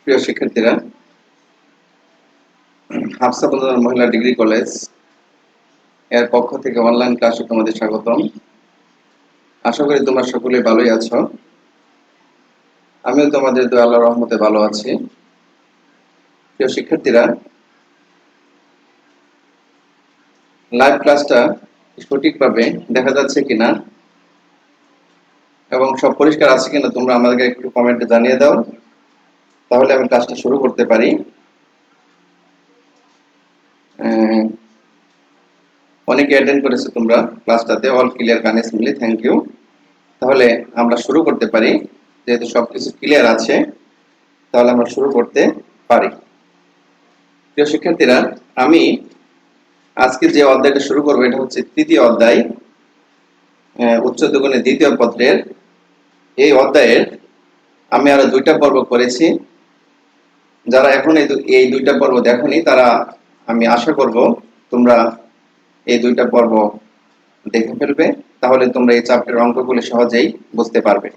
প্রিয় শিক্ষার্থীরা, হাফসা বন্দনা মহিলা ডিগ্রি কলেজ এর পক্ষ থেকে অনলাইন ক্লাসে তোমাদের স্বাগতম। আশা করি তোমরা সকলে ভালোই আছো। আমিও তোমাদের দয়া আল্লাহর রহমতে ভালো আছি। প্রিয় শিক্ষার্থীরা, লাইভ ক্লাসটা সঠিকভাবে দেখা যাচ্ছে কিনা এবং সব পরিষ্কার আছে কিনা তোমরা আমাদেরকে একটু কমেন্টে জানিয়ে দাও, তাহলে আমি ক্লাসটা শুরু করতে পারি। অনেকে অ্যাটেন্ড করেছো তোমরা ক্লাসটাতে, অল ক্লিয়ার কানেক্টলি, থ্যাংক ইউ। তাহলে আমরা শুরু করতে পারি। যেহেতু সবকিছু ক্লিয়ার আছে, তাহলে আমরা শুরু করতে পারি। প্রিয় শিক্ষার্থীরা, আমি আজকে যে অধ্যায়টা শুরু করবো এটা হচ্ছে তৃতীয় অধ্যায়, উচ্চ দ্বিগুণের দ্বিতীয় পত্রের। এই অধ্যায়ের আমি আরো দুইটা পর্ব করেছি। যারা এখন এই দুইটা পর্ব দেখোনি তারা, আমি আশা করব তোমরা এই দুইটা পর্ব দেখে ফেলবে, তাহলে তোমরা এই চ্যাপ্টারের অঙ্কগুলি সহজেই বুঝতে পারবে।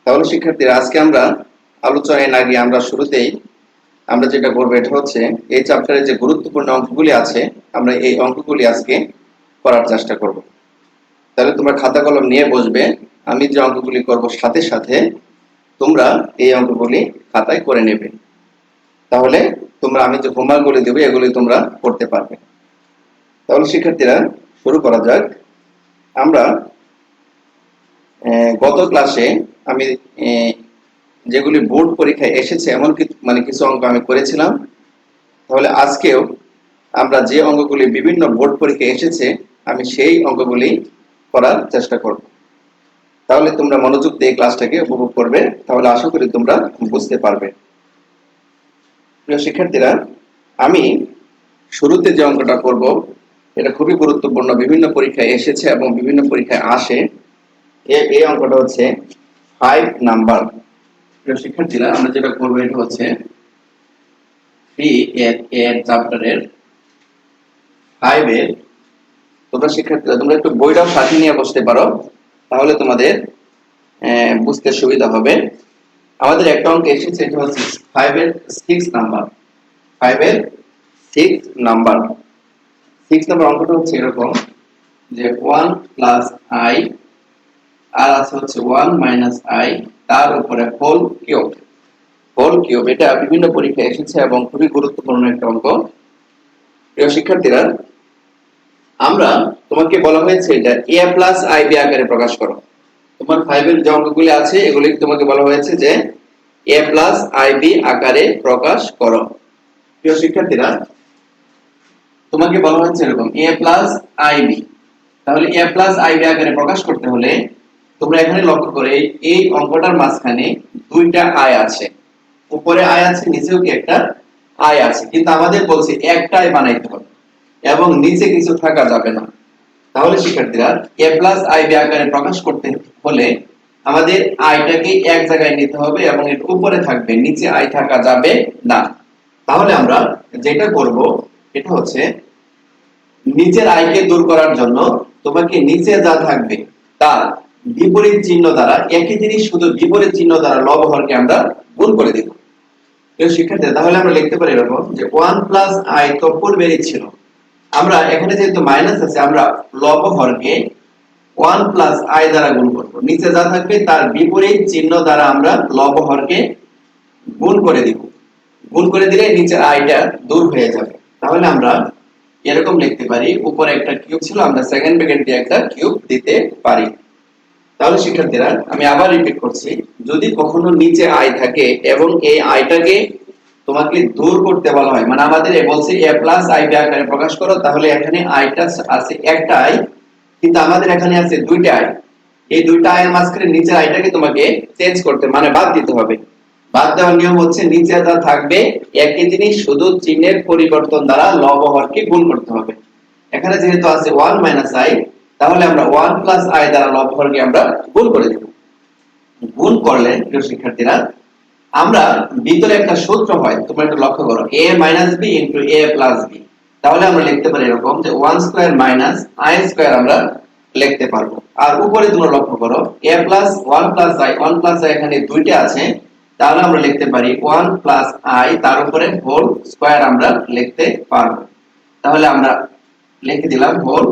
তাহলে শিক্ষার্থীরা, আজকে আমরা আলোচনায় না গিয়ে আমরা শুরুতেই আমরা যেটা করবো এটা হচ্ছে এই চ্যাপ্টারে যে গুরুত্বপূর্ণ অঙ্কগুলি আছে আমরা এই অঙ্কগুলি আজকে করার চেষ্টা করব। তাহলে তোমরা খাতা কলম নিয়ে বসবে, আমি যে অঙ্কগুলি করব সাথে সাথে তোমরা এই অঙ্কগুলি খাতায় করে নেবে। তাহলে তোমরা আমি যে হোমওয়ার্কগুলি দেবো এগুলি তোমরা করতে পারবে। তাহলে শিক্ষার্থীরা, শুরু করা যাক। আমরা গত ক্লাসে আমি যেগুলি বোর্ড পরীক্ষায় এসেছে এমন কিছু অঙ্ক আমি করেছিলাম। তাহলে আজকেও আমরা যে অঙ্কগুলি বিভিন্ন বোর্ড পরীক্ষায় এসেছে আমি সেই অঙ্কগুলি করার চেষ্টা করব। তাহলে তোমরা মনোযোগ দিয়ে ক্লাসটাকে উপভোগ করবে, তাহলে আশা করি তোমরা বুঝতে পারবে। প্রিয় শিক্ষার্থীরা, আমি শুরুতে যে অঙ্কটা করব এটা খুবই গুরুত্বপূর্ণ, বিভিন্ন পরীক্ষায় এসেছে এবং বিভিন্ন পরীক্ষায় আসে। এই অঙ্কটা হচ্ছে 5 নাম্বার। প্রিয় শিক্ষার্থীরা, আমরা যেটা করবো এটা হচ্ছে 3 এর চ্যাপ্টারের 5 এর। তোমরা শিক্ষার্থীরা তোমরা একটু বইটাও সাথে নিয়ে বসতে পারো, তাহলে তোমাদের বুঝতে সুবিধা হবে। আমাদের একটা অঙ্ক এসেছে, এটা হচ্ছে 5 এর 6 নাম্বার। 5 এর 6 নাম্বার। 6 নাম্বার অঙ্কটা হচ্ছে এরকম যে 1 প্লাস i আর আছে হচ্ছে 1 মাইনাস i, তার উপরে হোল কিউব। হোল কিউব এটা বিভিন্ন পরীক্ষায় এসেছে এবং খুবই গুরুত্বপূর্ণ একটা অঙ্ক। প্রিয় শিক্ষার্থীরা, আমরা তোমাকে বলা হয়েছে এটা a প্লাস ib আকারে প্রকাশ করো। তোমার 5 এর যে অঙ্কগুলি আছে এগুলি তোমাকে বলা হয়েছে যে a প্লাস ib আকারে প্রকাশ করো। প্রিয় শিক্ষার্থীরা, তোমাকে বলা হয়েছে এরকম a প্লাস ib। তাহলে a প্লাস ib আকারে প্রকাশ করতে হলে তোমরা এখানে লক্ষ্য করে এই অঙ্কটার মাঝখানে দুইটা i আছে, উপরে i আছে, নিচেও কি একটা i আছে, কিন্তু আমাদের বলছে একটা i বানাইতে হবে এবং নিচে কিছু থাকা যাবে না। তাহলে শিক্ষার্থীরা, a প্লাস ib আকারে প্রকাশ করতে হলে আমাদের আইটাকে এক জায়গায় নিতে হবে এবং এর উপরে থাকবে, নিচে আই থাকা যাবে না। তাহলে আমরা যেটা করব এটা হচ্ছে নিচের আইকে দূর করার জন্য তোমাকে নিচে যা থাকবে তার বিপরীত চিহ্ন দ্বারা, একই জিনিস শুধু বিপরীত চিহ্ন দ্বারা লব হরকে আমরা গুণ করে দেব। শিক্ষার্থীরা, তাহলে আমরা লিখতে পারি এরকম যে 1 প্লাস i তো পূর্বেরই ছিল, আমরা এখানে যেহেতু মাইনাস আছে আমরা লব হরকে 1 প্লাস i দ্বারা গুণ করব। নিচে যা থাকবে তার বিপরীত চিহ্ন দ্বারা আমরা লব হরকে গুণ করে দিব। গুণ করে দিলে নিচের আইটা দূর হয়ে যাবে। তাহলে আমরা এরকম লিখতে পারি, উপরে একটা কিউব ছিল, আমরা সেকেন্ড ব্র্যাকেট দিয়ে একটা কিউব দিতে পারি। তাহলে শিক্ষার্থীরা, আমি আবার রিপিট করছি, যদি কখনো নিচে আই থাকে এবং এই আইটাকে তোমাকে দূর করতে বলা হয়, মানে আমাদের বলছে a প্লাস ib আকারে প্রকাশ করো, তাহলে এখানে আইটা আছে একটা আই, কিন্তু আমাদের এখানে আছে দুইটা আই। এই দুইটা আইয়ের মাঝখানে নিচের আইটাকে তোমাকে চেঞ্জ করতে, মানে বাদ দিতে হবে। বাদ দেওয়ার নিয়ম হচ্ছে নিচে যা থাকবে একই জিনিস শুধু চিহ্নের পরিবর্তন দ্বারা লব হরকে গুণ করতে হবে। এখানে যেহেতু আছে 1 মাইনাস i, তাহলে আমরা 1 প্লাস i দ্বারা লব হরকে আমরা গুণ করে দেব। গুণ করলে প্রিয় শিক্ষার্থীরা, আমরা ভিতরে একটা সূত্র হয়, তোমরা একটু লক্ষ্য করো, a minus b into a plus b। তাহলে আমরা লিখতে পারি এরকম যে 1 স্কয়ার মাইনাস i স্কয়ার আমরা লিখতে পারবো। আর উপরে তোমরা লক্ষ্য করো a plus 1 plus i, 1 plus i এখানে দুইটা আছে, তাহলে আমরা লিখতে পারি 1 প্লাস আই তার উপরে হোল স্কয়ার আমরা লিখতে পারবো। তাহলে আমরা লিখে দিলাম হোল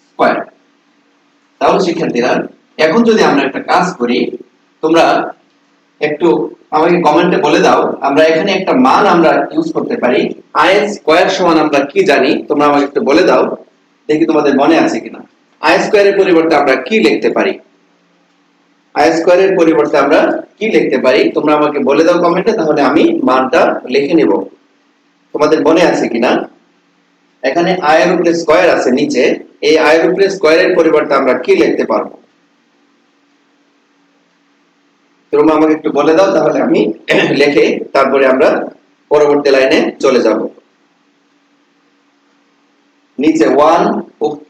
স্কয়ার। তাহলে শিক্ষার্থীরা এখন যদি আমরা একটা কাজ করি, তোমরা একটু আমাকে কমেন্টে বলে দাও, আমরা এখানে একটা মান আমরা ইউজ করতে পারি। আই স্কয়ার সমান আমরা কি জানি, তোমরা আমাকে একটু বলে দাও, দেখি তোমাদের মনে আছে কিনা। আই স্কয়ারের পরিবর্তে আমরা কি লিখতে পারি? আই স্কয়ারের পরিবর্তে আমরা কি লিখতে পারি তোমরা আমাকে বলে দাও কমেন্টে, তাহলে আমি মানটা লিখে নিব। তোমাদের মনে আছে কিনা? এখানে আই এর উপরে স্কয়ার আছে নিচে, এই আই এর উপরে স্কয়ারের পরিবর্তে আমরা কি লিখতে পারবো? তোমরা আমাকে একটু বলে দাও, তাহলে আমি লিখে তারপরে আমরা পরবর্তী লাইনে চলে যাব। নিচে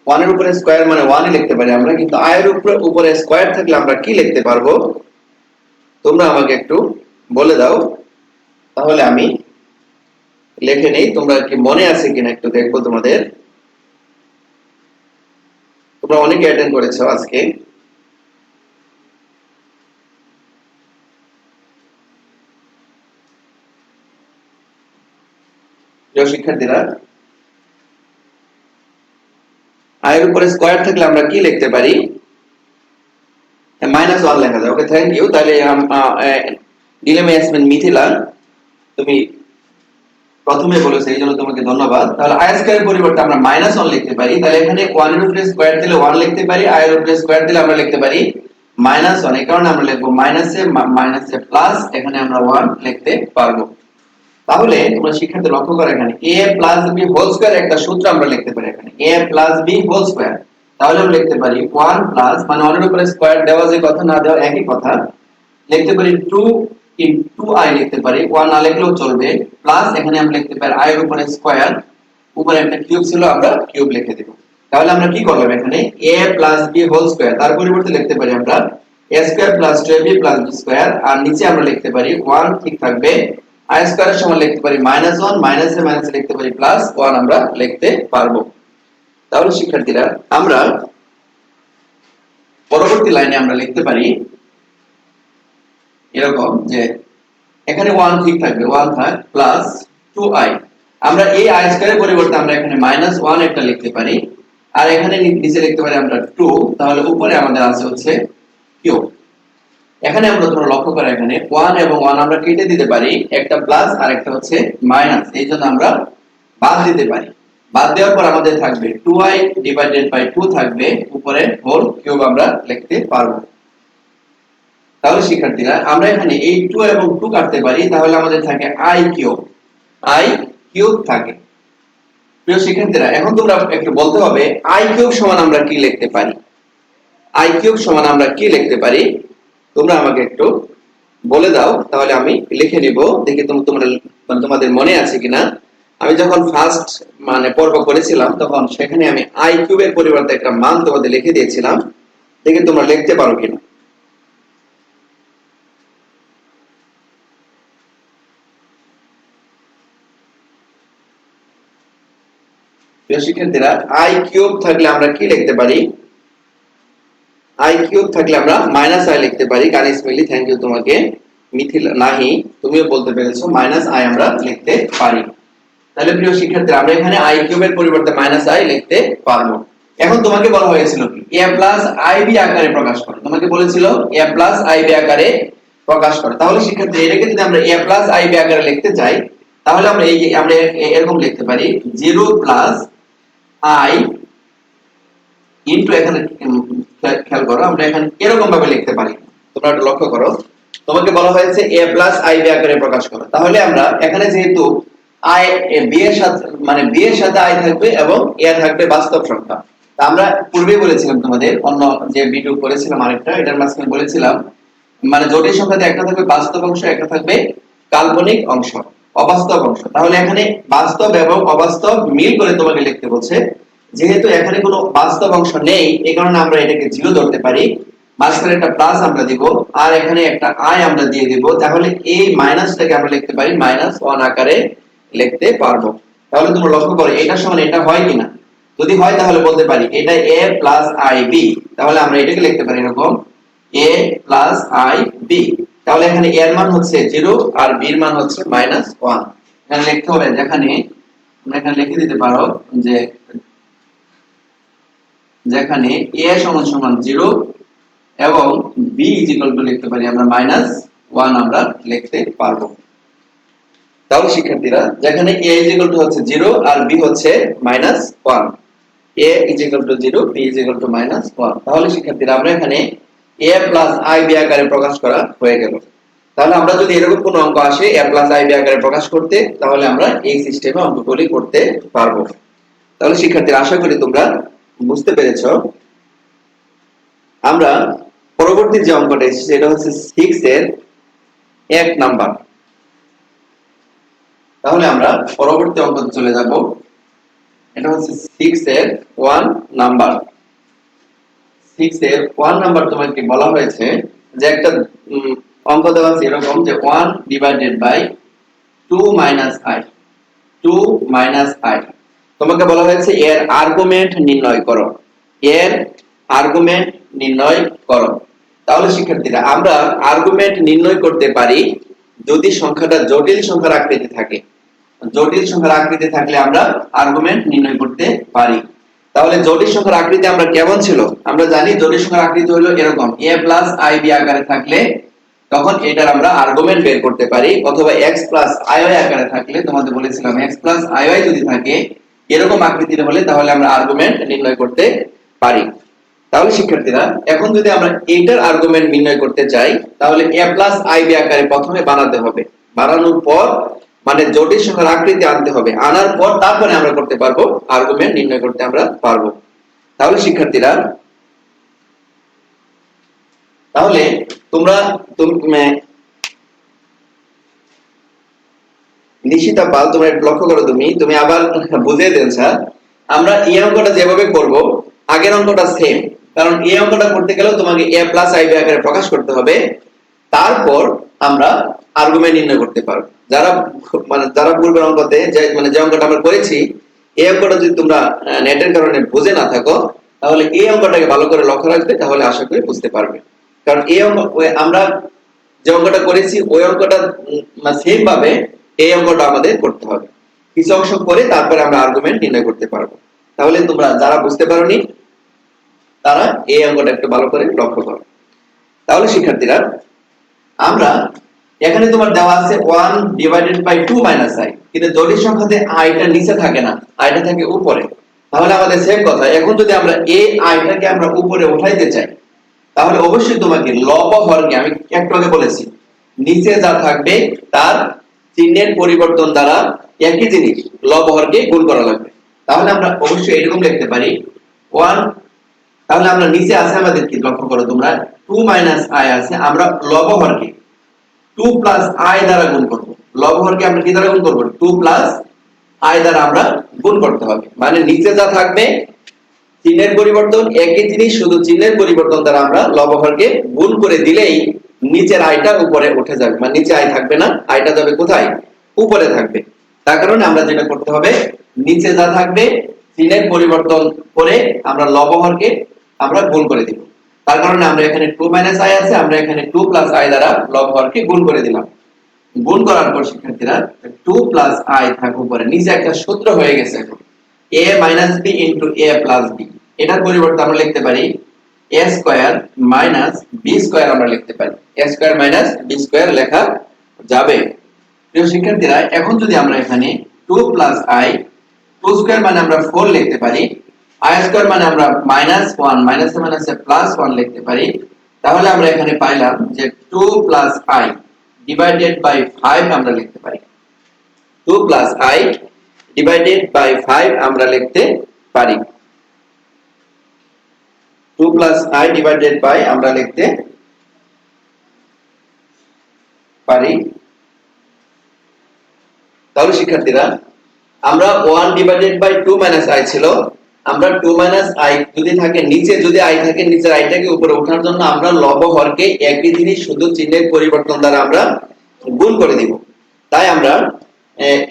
1 এর উপরে স্কয়ার মানে 1 ই লিখতে পারি আমরা, কিন্তু আই এর উপরে স্কয়ার থাকলে আমরা কি লিখতে পারবো তোমরা আমাকে একটু বলে দাও, তাহলে আমি লিখে নেই। তোমরা কি মনে আছে কিনা একটু দেখবো তোমাদের। তোমরা অনেকে অ্যাটেন্ড করেছো আজকে। প্রিয় শিক্ষার্থীরা, আই এর উপরে স্কয়ার থাকলে আমরা কি লিখতে পারি? -1 লেখা যায়। ওকে, থ্যাংক ইউ। তাহলে ডিলেমা ইয়াসমিন মিথিলা, তুমি প্রথমে বলেছো, এই জন্য তোমাকে ধন্যবাদ। তাহলে আই স্কয়ারের পরিবর্তে আমরা -1 লিখতে পারি। তাহলে এখানে 1 এর উপরে স্কয়ার দিলে 1 লিখতে পারি, আই এর উপরে স্কয়ার দিলে আমরা লিখতে পারি -1। এই কারণে আমরা লিখবো মাইনাসে প্লাস, এখানে আমরা 1 লিখতে পারবো। তাহলে তোমরা শিক্ষার্থী লক্ষ্য করো, এখানে a plus b whole square একটা সূত্র আমরা লিখতে পারি। এখানে a plus b whole square, তাহলে আমরা লিখতে পারি 1 প্লাস, মানে 1 এর উপরে স্কয়ার দেওয়া যে কথা না দেওয়া একই কথা, লিখতে পারি 2 ইনটু i লিখতে পারি, 1 না লিখলেও চলবে, প্লাস এখানে আমরা লিখতে পারি i এর উপরে স্কয়ার, উপরে একটা কিউব ছিল আমরা কিউব লিখে দেব। তাহলে আমরা কি করলাম, এখানে a plus b whole square তার পরিবর্তে লিখতে পারি আমরা a square plus 2ab plus b square, আর নিচে আমরা লিখতে পারি 1 ঠিক থাকবে, i স্কয়ারের সমান লিখতে পারি -1, মাইনাসে মাইনাসে লিখতে পারি +1 আমরা লিখতে পারবো। তাহলে শিক্ষার্থীরা আমরা পরবর্তী লাইনে আমরা লিখতে পারি এরকম যে এখানে 1 ঠিক থাকবে, 1 থাক প্লাস 2i, আমরা এই i স্কয়ারের পরিবর্তে আমরা এখানে -1 একটা লিখতে পারি, আর এখানে নিচে লিখতে পারি আমরা 2, তাহলে উপরে আমাদের আছে হচ্ছে কিউব। এখানে আমরা তোমরা লক্ষ্য করো, এখানে 1 এবং 1 আমরা কেটে দিতে পারি, একটা প্লাস আর একটা হচ্ছে মাইনাস, এইজন্য আমরা বাদ দিতে পারি। বাদ দেওয়ার পর আমাদের থাকবে 2i ডিভাইডেড বাই 2 থাকবে, উপরে হোল কিউব আমরা লিখতে পারবো। তাহলে শিক্ষার্থীরা আমরা এখানে এই 2 এবং 2 কাটতে পারি, তাহলে আমাদের থাকে i কিউব থাকে। প্রিয় শিক্ষার্থীরা, এখন তোমরা একটু বলতে হবে i কিউব সমান আমরা কি লিখতে পারি? i কিউব সমান আমরা কি লিখতে পারি তোমরা আমাকে একটু বলে দাও, তাহলে আমি লিখে নিব, দেখি তোমাদের মনে আছে কিনা। আমি যখন ফার্স্ট মানে পর্ব করেছিলাম তখন সেখানে আমি i কিউবের পরিবর্তে একটা মান তোমাদের লিখে দিয়েছিলাম, দেখি তোমরা লিখতে পারো কিনা। শিক্ষার্থীরা, i কিউব থাকলে আমরা কি লিখতে পারি? i কিউব থাকলে আমরা -i লিখতে পারি। কানিস মিলি, থ্যাংক ইউ তোমাকে। মিথিল নাহি, তুমিও বলতে পেরেছো, -i আমরা লিখতে পারি। তাহলে প্রিয় শিক্ষার্থীরা, আমরা এখানে i কিউবের পরিবর্তে -i লিখতে পারবো। এখন তোমাকে বলা হয়েছিল কি a ib আকারে প্রকাশ করো, তোমাকে বলেছিল a ib আকারে প্রকাশ করো। তাহলে শিক্ষার্থী, এটাকে যদি আমরা a ib আকারে লিখতে চাই, তাহলে আমরা এরকম লিখতে পারি 0 i ইনটু, এখানে খেয়াল করো আমরা এখানে এরকম ভাবে লিখতে পারি, তোমরা একটু লক্ষ্য করো, তোমাকে বলা হয়েছে a ib আকারে প্রকাশ করো। তাহলে আমরা এখানে যেহেতু i b এর সাথে মানে b এর সাথে i থাকবে এবং a থাকবে বাস্তব সংখ্যা, তা আমরা পূর্বেই বলেছিলাম তোমাদের অন্য যে ভিডিও করেছিলাম আরেকটা, এটার মাঝখানে বলেছিলাম মানে জটিল সংখ্যাতে একটা থাকবে বাস্তব অংশ, একটা থাকবে কাল্পনিক অংশ, অবাস্তব অংশ। তাহলে এখানে বাস্তব এবং অবাস্তব মিল করে তোমাকে লিখতে বলছে, যেহেতু এখানে কোনো বাস্তব অংশ নেই এই কারণে আমরা এটাকে 0 ধরতে পারি, মাঝখানে একটা প্লাস আমরা দিব, আর এখানে একটা i আমরা দিয়ে দিব, তাহলে এই মাইনাসটাকে আমরা লিখতে পারি -1 আকারে লিখতে পারবো। তাহলে তোমরা লক্ষ্য করো এটা সমান এটা হয় কিনা, যদি হয় তাহলে বলতে পারি এটা a ib, তাহলে আমরা এটাকে লিখতে পারি এরকম a ib। তাহলে এখানে a এর মান হচ্ছে 0 আর b এর মান হচ্ছে -1। এখানে লিখতে হবে, যেখানে আমরা এখানে লিখে দিতে পারো যে যেখানে a সমান সমান 0 এবং b লিখতে পারি আমরা -1 আমরা লিখতে পারবো। তাহলে শিক্ষার্থীরা যেখানে a হচ্ছে 0 আর b হচ্ছে -1, a 0 b -1, তাহলে শিক্ষার্থীরা আমরা এখানে a + ib আকারে প্রকাশ করা হয়ে গেল। তাহলে আমরা যদি এরকম কোনো অঙ্ক আসে a + ib আকারে প্রকাশ করতে, তাহলে আমরা এই সিস্টেমে অঙ্কগুলি করতে পারবো। তাহলে শিক্ষার্থীরা আশা করি তোমরা বুঝতে পেরেছো। আমরা পরবর্তী যে অঙ্কটা এসেছে এটা হচ্ছে 6 এর 1 নাম্বার। তাহলে আমরা পরবর্তী অঙ্কতে চলে যাব। এটা হচ্ছে 6 এর 1 নাম্বার। 6 এর 1 নাম্বার তোমাকে বলা হয়েছে যে একটা অঙ্ক দেওয়া আছে এরকম যে 1 divided by 2 minus i, 2 minus i। তোমাকে বলা হয়েছে এর আর্গুমেন্ট নির্ণয় করো, এর আর্গুমেন্ট নির্ণয় করো। তাহলে শিক্ষার্থীরা আমরা আর্গুমেন্ট নির্ণয় করতে পারি যদি সংখ্যাটা জটিল সংখ্যার আকৃতি থাকে। জটিল সংখ্যার আকৃতি থাকলে আমরা আর্গুমেন্ট নির্ণয় করতে পারি। তাহলে জটিল সংখ্যার আকৃতি আমরা কেমন ছিল? আমরা জানি জটিল সংখ্যার আকৃতি হলো এরকম, a + ib আকারে থাকলে তখন এটার আমরা আর্গুমেন্ট বের করতে পারি, অথবা x + iy আকারে থাকলে, তোমাদের বলেছিলাম x + iy যদি থাকে এরকম আকৃতির হলে তাহলে আমরা আর্গুমেন্ট নির্ণয় করতে পারি। তাহলে শিক্ষার্থীরা এখন যদি আমরা এইটার আর্গুমেন্ট নির্ণয় করতে চাই তাহলে a + ib আকারে প্রথমে বানাতে হবে, বানানোর পর মানে জটিল সংখ্যার আকৃতি আনতে হবে, আনার পর তারপরে আমরা করতে পারবো আর্গুমেন্ট নির্ণয় করতে আমরা পারবো। তাহলে শিক্ষার্থীরা তাহলে তোমরা নিশিতা পাল তোমরা লক্ষ্য করো, তুমি আবার বুঝিয়ে দেন স্যার। আমরা এই অঙ্কটা যেভাবে করব আগের অঙ্কটা সেম, কারণ এই অঙ্কটা করতে গেলেও তোমাকে a + ib আকারে প্রকাশ করতে হবে, তারপর আমরা আর্গুমেন্ট নির্ণয় করতে পারবো। যারা পূর্বের অঙ্কতে যে অঙ্কটা আমরা করেছি এই অঙ্কটা যদি তোমরা নেটের কারণে বুঝে না থাকো তাহলে এই অঙ্কটাকে ভালো করে লক্ষ্য রাখবে, তাহলে আশা করি বুঝতে পারবে। কারণ এই অঙ্ক আমরা যে অঙ্কটা করেছি ওই অঙ্কটা সেম ভাবে এই অঙ্কটা আমাদের করতে হবে, কিছু অংশ করে তারপরে আমরা আর্গুমেন্ট নির্ণয় করতে পারবো। তাহলে তোমরা যারা বুঝতে পারোনি তারা এই অঙ্কটা একটু ভালো করে লক্ষ্য করো। তাহলে শিক্ষার্থীরা আমরা এখানে তোমার দেওয়া আছে 1 ডিভাইডেড বাই 2 মাইনাস i, কিন্তু জটিল সংখ্যাতে i টা নিচে থাকে না, i টা থাকে উপরে। তাহলে আমাদের সেম কথা, এখন যদি আমরা এই i টাকে আমরা উপরে উঠাইতে চাই তাহলে অবশ্যই তোমাকে লব হরকে, আমি একটু আগে বলেছি নিচে যা থাকবে তার চিহ্নের পরিবর্তন দ্বারা একই জিনিস লব হরকে গুণ করা লাগবে। তাহলে আমরা অবশ্যই এরকম লিখতে পারি 1, তাহলে আমরা নিচে আছে আমাদের কি লক্ষ্য করো তোমরা 2 মাইনাস i আছে, আমরা লব হরকে 2 প্লাস i দ্বারা গুণ করব। লব হরকে আমরা কি দ্বারা গুণ করব? 2 প্লাস i দ্বারা আমরা গুণ করতে হবে, মানে নিচে যা থাকবে চিহ্নের পরিবর্তন একই জিনিস, শুধু চিহ্নের পরিবর্তন দ্বারা আমরা লব হরকে গুণ করে দিলেই নিচের আইটা উপরে উঠে যাবে, মানে নিচে আই থাকবে না, আইটা যাবে কোথায়? উপরে থাকবে। তার কারণে আমরা যেটা করতে হবে নিচে যা থাকবে চিহ্নের পরিবর্তন করে আমরা লব হরকে আমরা গুণ করে দিব। তার কারণে আমরা এখানে 2 মাইনাস i আছে, আমরা এখানে 2 প্লাস i দ্বারা লব হরকে গুণ করে দিলাম। গুণ করার পর শিক্ষার্থীরা 2 প্লাস i থাক উপরে, নিচে একটা সূত্র হয়ে গেছে এখন a minus b into a plus b। এটার পরিবর্তে আমরা লিখতে পারি a square minus b square, আমরা লিখতে পারি a square minus b square লেখা যাবে। প্রিয় শিক্ষার্থীরা এখন যদি আমরা এখানে 2 প্লাস i, 2 স্কয়ার মানে আমরা 4 লিখতে পারি, i স্কয়ার মানে আমরা -1, মাইনাসে মাইনাসে +1 লিখতে পারি। তাহলে আমরা এখানে পাইলাম যে 2 প্লাস i ডিভাইডেড বাই 5 আমরা লিখতে পারি, 2 প্লাস i ডিভাইডেড বাই 5 আমরা লিখতে পারি, 2 প্লাস i ডিভাইডেড বাই আমরা লিখতে পারি। তাহলে শিক্ষার্থীরা আমরা 1 ডিভাইডেড বাই 2 মাইনাস i ছিল, আমরা 2 মাইনাস i যদি থাকে নিচে, যদি i থাকে নিচের আইটাকে উপরে ওঠার জন্য আমরা লব হরকে একই জিনিস শুধু চিহ্নের পরিবর্তন দ্বারা আমরা গুণ করে দিব। তাই আমরা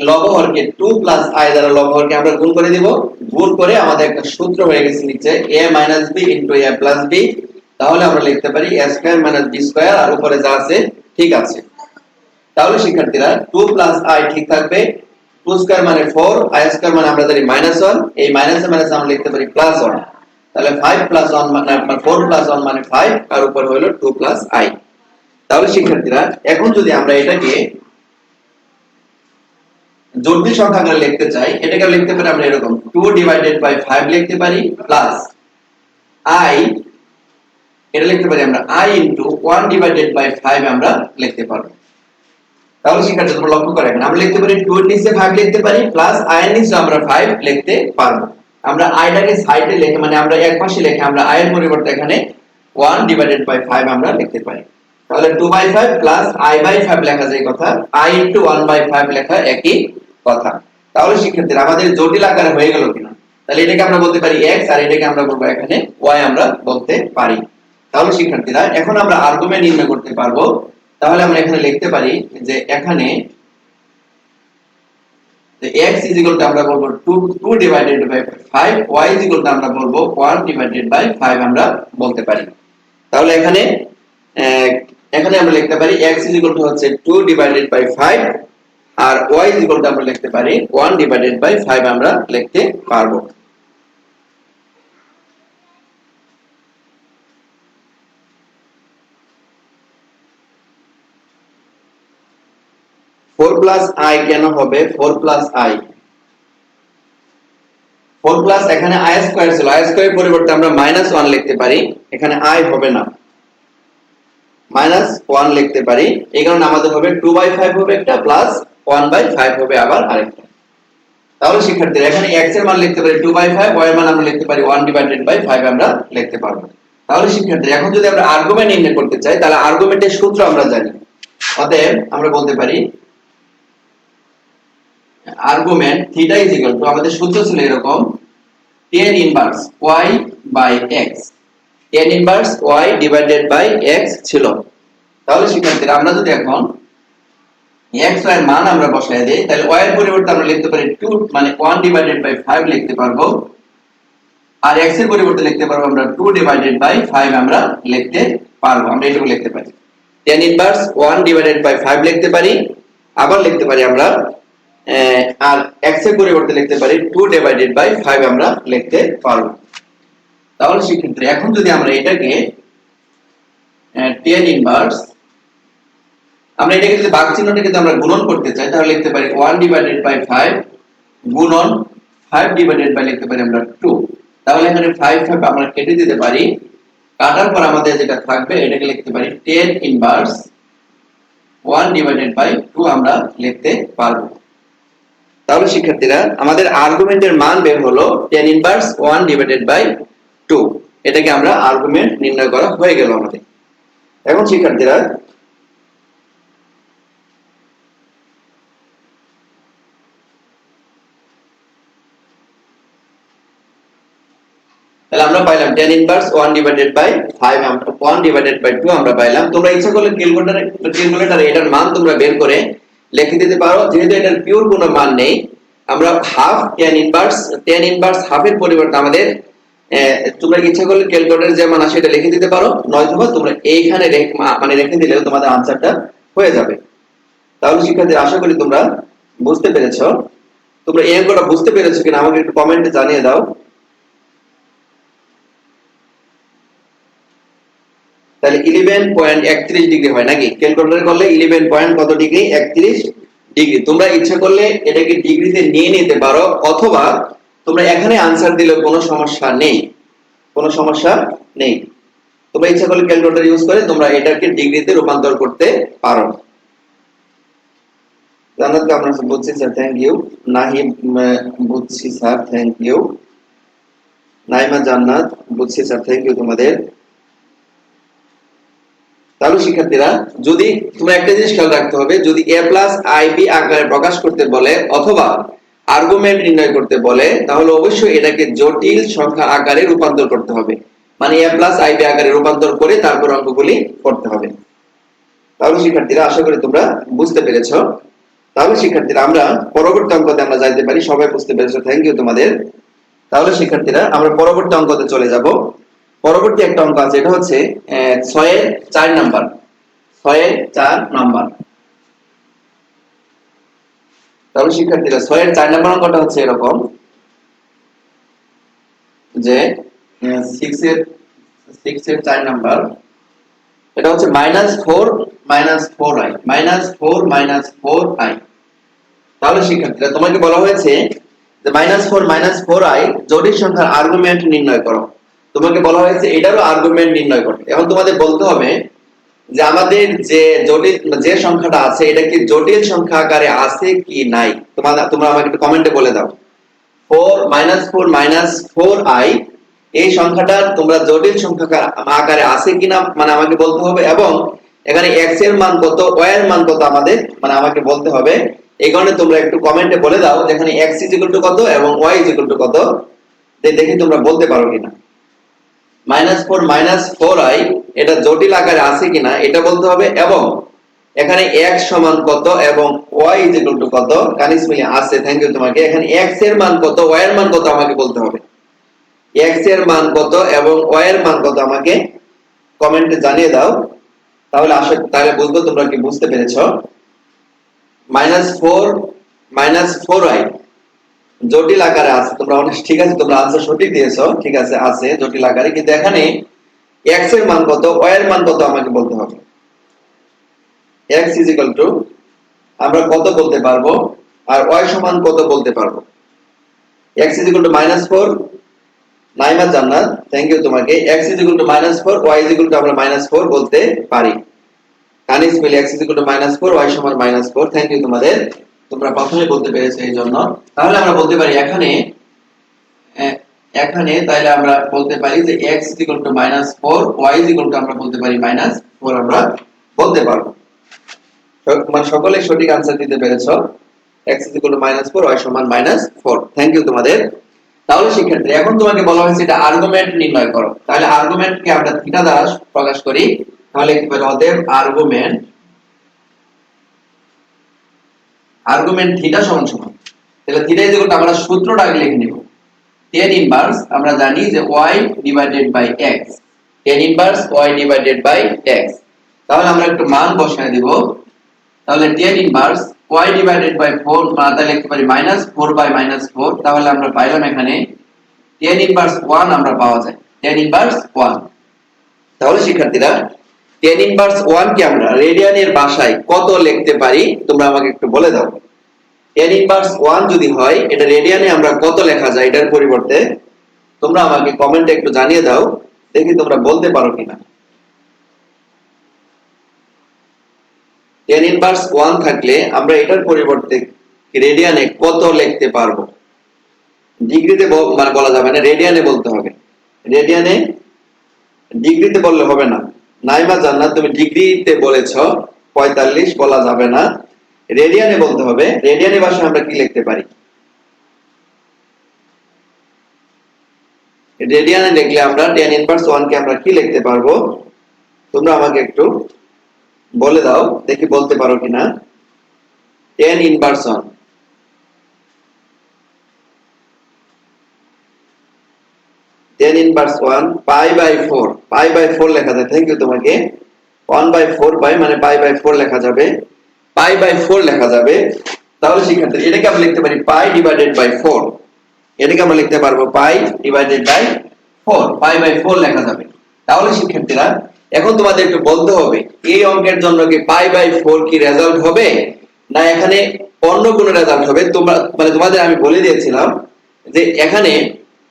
লব হরকে 2 প্লাস i দ্বারা লব হরকে আমরা গুণ করে দিব। গুণ করে আমাদের একটা সূত্র হয়ে গেছে নিচে a minus b into a plus b। তাহলে আমরা লিখতে পারি a square minus b square, আর উপরে যা আছে ঠিক আছে। তাহলে শিক্ষার্থীরা 2 প্লাস i ঠিক থাকবে, 2 স্কয়ার মানে 4, i স্কয়ার মানে আমরা জানি -1, এই মাইনাসে মাইনাসে আমরা লিখতে পারি +1। তাহলে 5 প্লাস 1 মানে আপনার 4 প্লাস 1 মানে 5, আর উপর হলো 2 প্লাস i। তাহলে শিক্ষার্থীরা এখন যদি আমরা এটাকে জটিল সংখ্যা আকারে লিখতে চাই, এটাকে লিখতে পারি আমরা এরকম 2 ডিভাইডেড বাই 5 লিখতে পারি, প্লাস i, এটা লিখতে পারি আমরা i ইনটু 1 ডিভাইডেড বাই 5 আমরা লিখতে পারবো। তাহলে শিক্ষার্থী তোমরা লক্ষ্য করে আমরা লিখতে পারি 2 এর নিচে 5 লিখতে পারি, প্লাস i এর নিচে আমরা 5 লিখতে পারবো। আমরা i টাকে সাইডে লিখে মানে আমরা এক পাশে লিখে আমরা i এর পরিবর্তে এখানে 1 ডিভাইডেড বাই 5 আমরা লিখতে পারি। তাহলে 2/5 প্লাস i/5 লেখা যায় কথা, i ইনটু 1/5 লেখা একই কথা। তাহলে শিক্ষার্থীরা আমাদের জটিল আকারে হয়ে গেল কিনা? তাহলে এটাকে আমরা বলতে পারি x, আর এটাকে আমরা বলবো এখানে y আমরা বলতে পারি। তাহলে শিক্ষার্থীরা এখন আমরা আর্গুমেন্ট নির্ণয় করতে পারবো। তাহলে আমরা এখানে লিখতে পারি যে এখানে x is equal to আমরা বলবো 2 divided by 5, y is equal to আমরা বলবো 1 ডিভাইডেড বাই 5 আমরা বলতে পারি। তাহলে এখানে আমরা লিখতে পারি x is equal to হচ্ছে 2 ডিভাইডেড বাই 5, আর y is equal to আমরা লিখতে পারি 1 ডিভাইডেড বাই 5 আমরা লিখতে পারবো। फोर प्लस i কেন হবে 4 প্লাস i? 4 প্লাস এখানে i স্কয়ার ছিল, i স্কয়ারের পরিবর্তে আমরা -1 লিখতে পারি, এখানে i হবে না, -1 লিখতে পারি। এই কারণে আমাদের হবে 2/5 হবে একটা, প্লাস 1/5 হবে আবার আরেকটা। তাহলে শিক্ষার্থীরা এখানে x এর মান লিখতে পারি 2/5, y এর মান আমরা লিখতে পারি 1 ডিভাইডেড বাই 5 আমরা লিখতে পারবো। তাহলে শিক্ষার্থীরা এখন যদি আমরা আর্গুমেন্ট নির্ণয় করতে চাই, তাহলে আর্গুমেন্টের সূত্র আমরা জানি। অতএব আমরা বলতে পারি argument theta is equal to, আমাদের সূত্র ছিল এরকম tan inverse y by x, tan inverse y divided by x ছিল। তাহলে শিক্ষার্থীরা আমরা যদি এখন x y এর মান আমরা বসায় দেই, তাহলে y এর পরিবর্তে আমরা লিখতে পারি 2 মানে 1 ডিভাইডেড বাই 5 লিখতে পারবো, আর x এর পরিবর্তে লিখতে পারবো আমরা 2 ডিভাইডেড বাই 5 আমরা লিখতে পারবো। আমরা এটাও লিখতে পারি tan ইনভার্স 1 ডিভাইডেড বাই 5 লিখতে পারি, আবার লিখতে পারি আমরা আর x এর পরিবর্তে লিখতে পারি 2 ডিভাইডেড বাই 5 আমরা লিখতে পারবো। তাহলে শিক্ষার্থী এখন যদি আমরা এটাকে tan ইনভার্স, আমরা এটাকে যদি ভাগ চিহ্নটাকে যদি আমরা গুণন করতে চাই, তাহলে লিখতে পারি 1 ডিভাইডেড বাই 5 গুণন 5 ডিভাইডেড বাই লিখতে পারি আমরা 2। তাহলে এখানে 5 আমরা কেটে দিতে পারি, কাটার পর আমাদের যেটা থাকবে এটাকে লিখতে পারি tan ইনভার্স 1 ডিভাইডেড বাই 2 আমরা লিখতে পারবো। তাহলে শিক্ষার্থীরা আমাদের আর্গুমেন্টের মান বের হলো tan ইনভার্স 1 ডিভাইডেড বাই 2, এটাকে আমরা আর্গুমেন্ট নির্ণয় করা হয়ে গেল আমাদের। এখন শিক্ষার্থীরা তাহলে আমরা পাইলাম tan ইনভার্স 1 ডিভাইডেড বাই 5 আমরা 1 ডিভাইডেড বাই 2 আমরা পাইলাম। তোমরা ইচ্ছা করলে ক্যালকুলেটরে এটার মান তোমরা বের করে লিখে দিতে পারো, যেহেতু এটার পিওর কোনো মান নেই। আমরা হাফ tan ইনভার্স হাফের পরিবর্তে আমাদের তোমরা ইচ্ছা করলে ক্যালকুলেটরে যে মান আসে এটা লিখে দিতে পারো, নয়তো তোমরা এইখানে মানে রেখে দিলেও তোমাদের আনসারটা হয়ে যাবে। তাহলে শিক্ষার্থীরা আশা করি তোমরা বুঝতে পেরেছো। তোমরা এই অঙ্কটা বুঝতে পেরেছো কিনা আমাকে একটু কমেন্টে জানিয়ে দাও। তাহলে 11.31 ডিগ্রি হয় নাকি? ক্যালকুলেটর করলে 11 পয়েন্ট কত ডিগ্রি? 31 ডিগ্রি। তোমরা ইচ্ছা করলে এটাকে ডিগ্রিতে নিয়ে নিতে পারো, অথবা তোমরা এখানে আনসার দিলে কোনো সমস্যা নেই, কোনো সমস্যা নেই। তোমরা ইচ্ছা করলে ক্যালকুলেটর ইউজ করে তোমরা এটাকে ডিগ্রিতে রূপান্তর করতে পারো। জান্নাত কামনা বুঝছি স্যার, থ্যাংক ইউ। নাহিম বুঝছি স্যার, থ্যাংক ইউ। নাইমা জান্নাত বুঝছি স্যার, থ্যাংক ইউ তোমাদের। তাহলে শিক্ষার্থীরা যদি তোমরা একটা জিনিস খেয়াল রাখতে হবে, যদি a প্লাস ib আকারে প্রকাশ করতে বলে অথবা আর্গুমেন্ট নির্ণয় করতে বলে, তাহলে অবশ্যই এটাকে জটিল সংখ্যা আকারে রূপান্তর করতে হবে, মানে a প্লাস ib আকারে রূপান্তর করে তারপর অঙ্কগুলি করতে হবে। তাহলে শিক্ষার্থীরা আশা করি তোমরা বুঝতে পেরেছো। তাহলে শিক্ষার্থীরা আমরা পরবর্তী অঙ্কতে আমরা যাইতে পারি। সবাই বুঝতে পেরেছো, থ্যাংক ইউ তোমাদের। তাহলে শিক্ষার্থীরা আমরা পরবর্তী অঙ্কতে চলে যাব। পরবর্তী একটা অঙ্ক আছে, এটা হচ্ছে 6 এর 4 নাম্বার। 6 এর 4 নাম্বার। তাহলে শিক্ষার্থীরা 6 এর 4 নাম্বার অঙ্কটা হচ্ছে এরকম যে 6 এর 4 নাম্বার, এটা হচ্ছে -4 4i -4 তাহলে শিক্ষার্থীরা তোমাকে বলা হয়েছে যে -4 4i জটিল সংখ্যার আর্গুমেন্ট নির্ণয় করো। তোমাকে বলা হয়েছে এটারও আর্গুমেন্ট নির্ণয় করতে। এখন তোমাদের বলতে হবে যে আমাদের যে সংখ্যাটা আছে এটা কি জটিল সংখ্যা আকারে আছে কি নাই। তোমরা আমাকে একটু কমেন্টে বলে দাও। 4 4i এই সংখ্যাটা তোমরা জটিল সংখ্যা আকারে আছে কিনা মানে আমাকে বলতে হবে, এবং এখানে x এর মান কত, y এর মান কত আমাদের মানে আমাকে বলতে হবে। এই কারণে তোমরা একটু কমেন্টে বলে দাও যেখানে x কত এবং y কত, দেখি তোমরা বলতে পারো কিনা। -4 4i এটা জটিল আকারে আছে কিনা এটা বলতে হবে, এবং এখানে x সমান কত এবং y কত, কানিস মিলে আছে। থ্যাংক ইউ তোমাকে। এখানে x এর মান কত, y এর মান কত আমাকে বলতে হবে। x এর মান কত এবং y এর মান কত আমাকে কমেন্টে জানিয়ে দাও। তাহলে বুঝবো তোমরা কি বুঝতে পেরেছো। -4 4i জটিল আকারে আছে। তোমরা অনেক ঠিক আছে, তোমরা আনসার সঠিক দিয়েছো, ঠিক আছে আছে জটিল আকারে, কিন্তু এখানে x এর মান কত, y এর মান কত আমাকে বলতে হবে। x আমরা কত বলতে পারবো আর y সমান কত বলতে পারবো। x -4 নাইমা জান্নাত, থ্যাংক ইউ তোমাকে। x -4 y আমরা -4 বলতে পারি। কানিস মিলে x -4 y সমান -4, থ্যাংক ইউ তোমাদের। তোমরা প্রথমে বলতে পেরেছো এই জন্য। তাহলে আমরা বলতে পারি এখানে তাইলে আমরা বলতে পারি যে x -4 y আমরা বলতে পারি -4 আমরা বলতে পারবো। মানে সকলে সঠিক आंसर দিতে পেরেছো। x -4 y সমান -4, থ্যাংক ইউ তোমাদের। তাহলে শিক্ষার্থী এখন তোমাকে বলা হয়েছে এটা আর্গুমেন্ট নির্ণয় করো। তাহলে আর্গুমেন্টকে আমরা থিটা দ্বারা প্রকাশ করি। তাহলে কি বলে অতএব আর্গুমেন্ট থিটা সমান তাহলে থিটা আমরা সূত্রটা আগে লিখে নিব। tan ইনভার্স আমরা জানি যে y divided by x, tan inverse y divided by x। তাহলে আমরা একটু মান বসায় দিব। তাহলে tan inverse y divided by 4 তাহলে লিখতে পারি -4 বাই -4। তাহলে আমরা পাইলাম এখানে tan ইনভার্স 1 আমরা পাওয়া যায়, tan ইনভার্স 1। তাহলে শিক্ষার্থীরা tan ইনভার্স 1 কে আমরা রেডিয়ানের ভাষায় কত লিখতে পারি তোমরা আমাকে একটু বলে দাও। tan ইনভার্স 1 যদি হয় এটা রেডিয়ানে আমরা কত লেখা যায় এটার পরিবর্তে তোমরা আমাকে কমেন্টে একটু জানিয়ে দাও, দেখি তোমরা বলতে পারো কিনা। tan ইনভার্স 1 থাকলে আমরা এটার পরিবর্তে রেডিয়ানে কত লিখতে পারবো। ডিগ্রিতে মানে বলা যাবে না, রেডিয়ানে বলতে হবে। রেডিয়ানে ডিগ্রিতে বললে হবে না। নাইমা জান্নাত তুমি ডিগ্রিতে বলেছো 45 বলা যাবে না, রেডিয়ানে বলতে হবে। রেডিয়ানে ভাষায় আমরা কি লিখতে পারি। রেডিয়ানে লিখলে আমরা tan ইনভার্স 1 কে আমরা কি লিখতে পারবো তোমরা আমাকে একটু বলে দাও, দেখি বলতে পারো কিনা। tan inverse 1 tan inverse 1 pi by 4 লেখা যায়। থ্যাংক ইউ তোমাকে। 1/4 পাই মানে পাই বাই 4 লেখা যাবে, পাই বাই 4 লেখা যাবে। তাহলে শিক্ষার্থী এটাকে আমরা লিখতে পারি পাই ডিভাইডেড বাই 4। এটাকে আমরা লিখতে পারবো pi divided by 4, pi by 4 লেখা যাবে। তাহলে শিক্ষার্থীরা এখন তোমাদের একটু বলতে হবে এই অঙ্কের জন্য কি পাই বাই 4 কি রেজাল্ট হবে না এখানে অন্য কোনো রেজাল্ট হবে। তোমরা মানে তোমাদের আমি বলে দিয়েছিলাম যে এখানে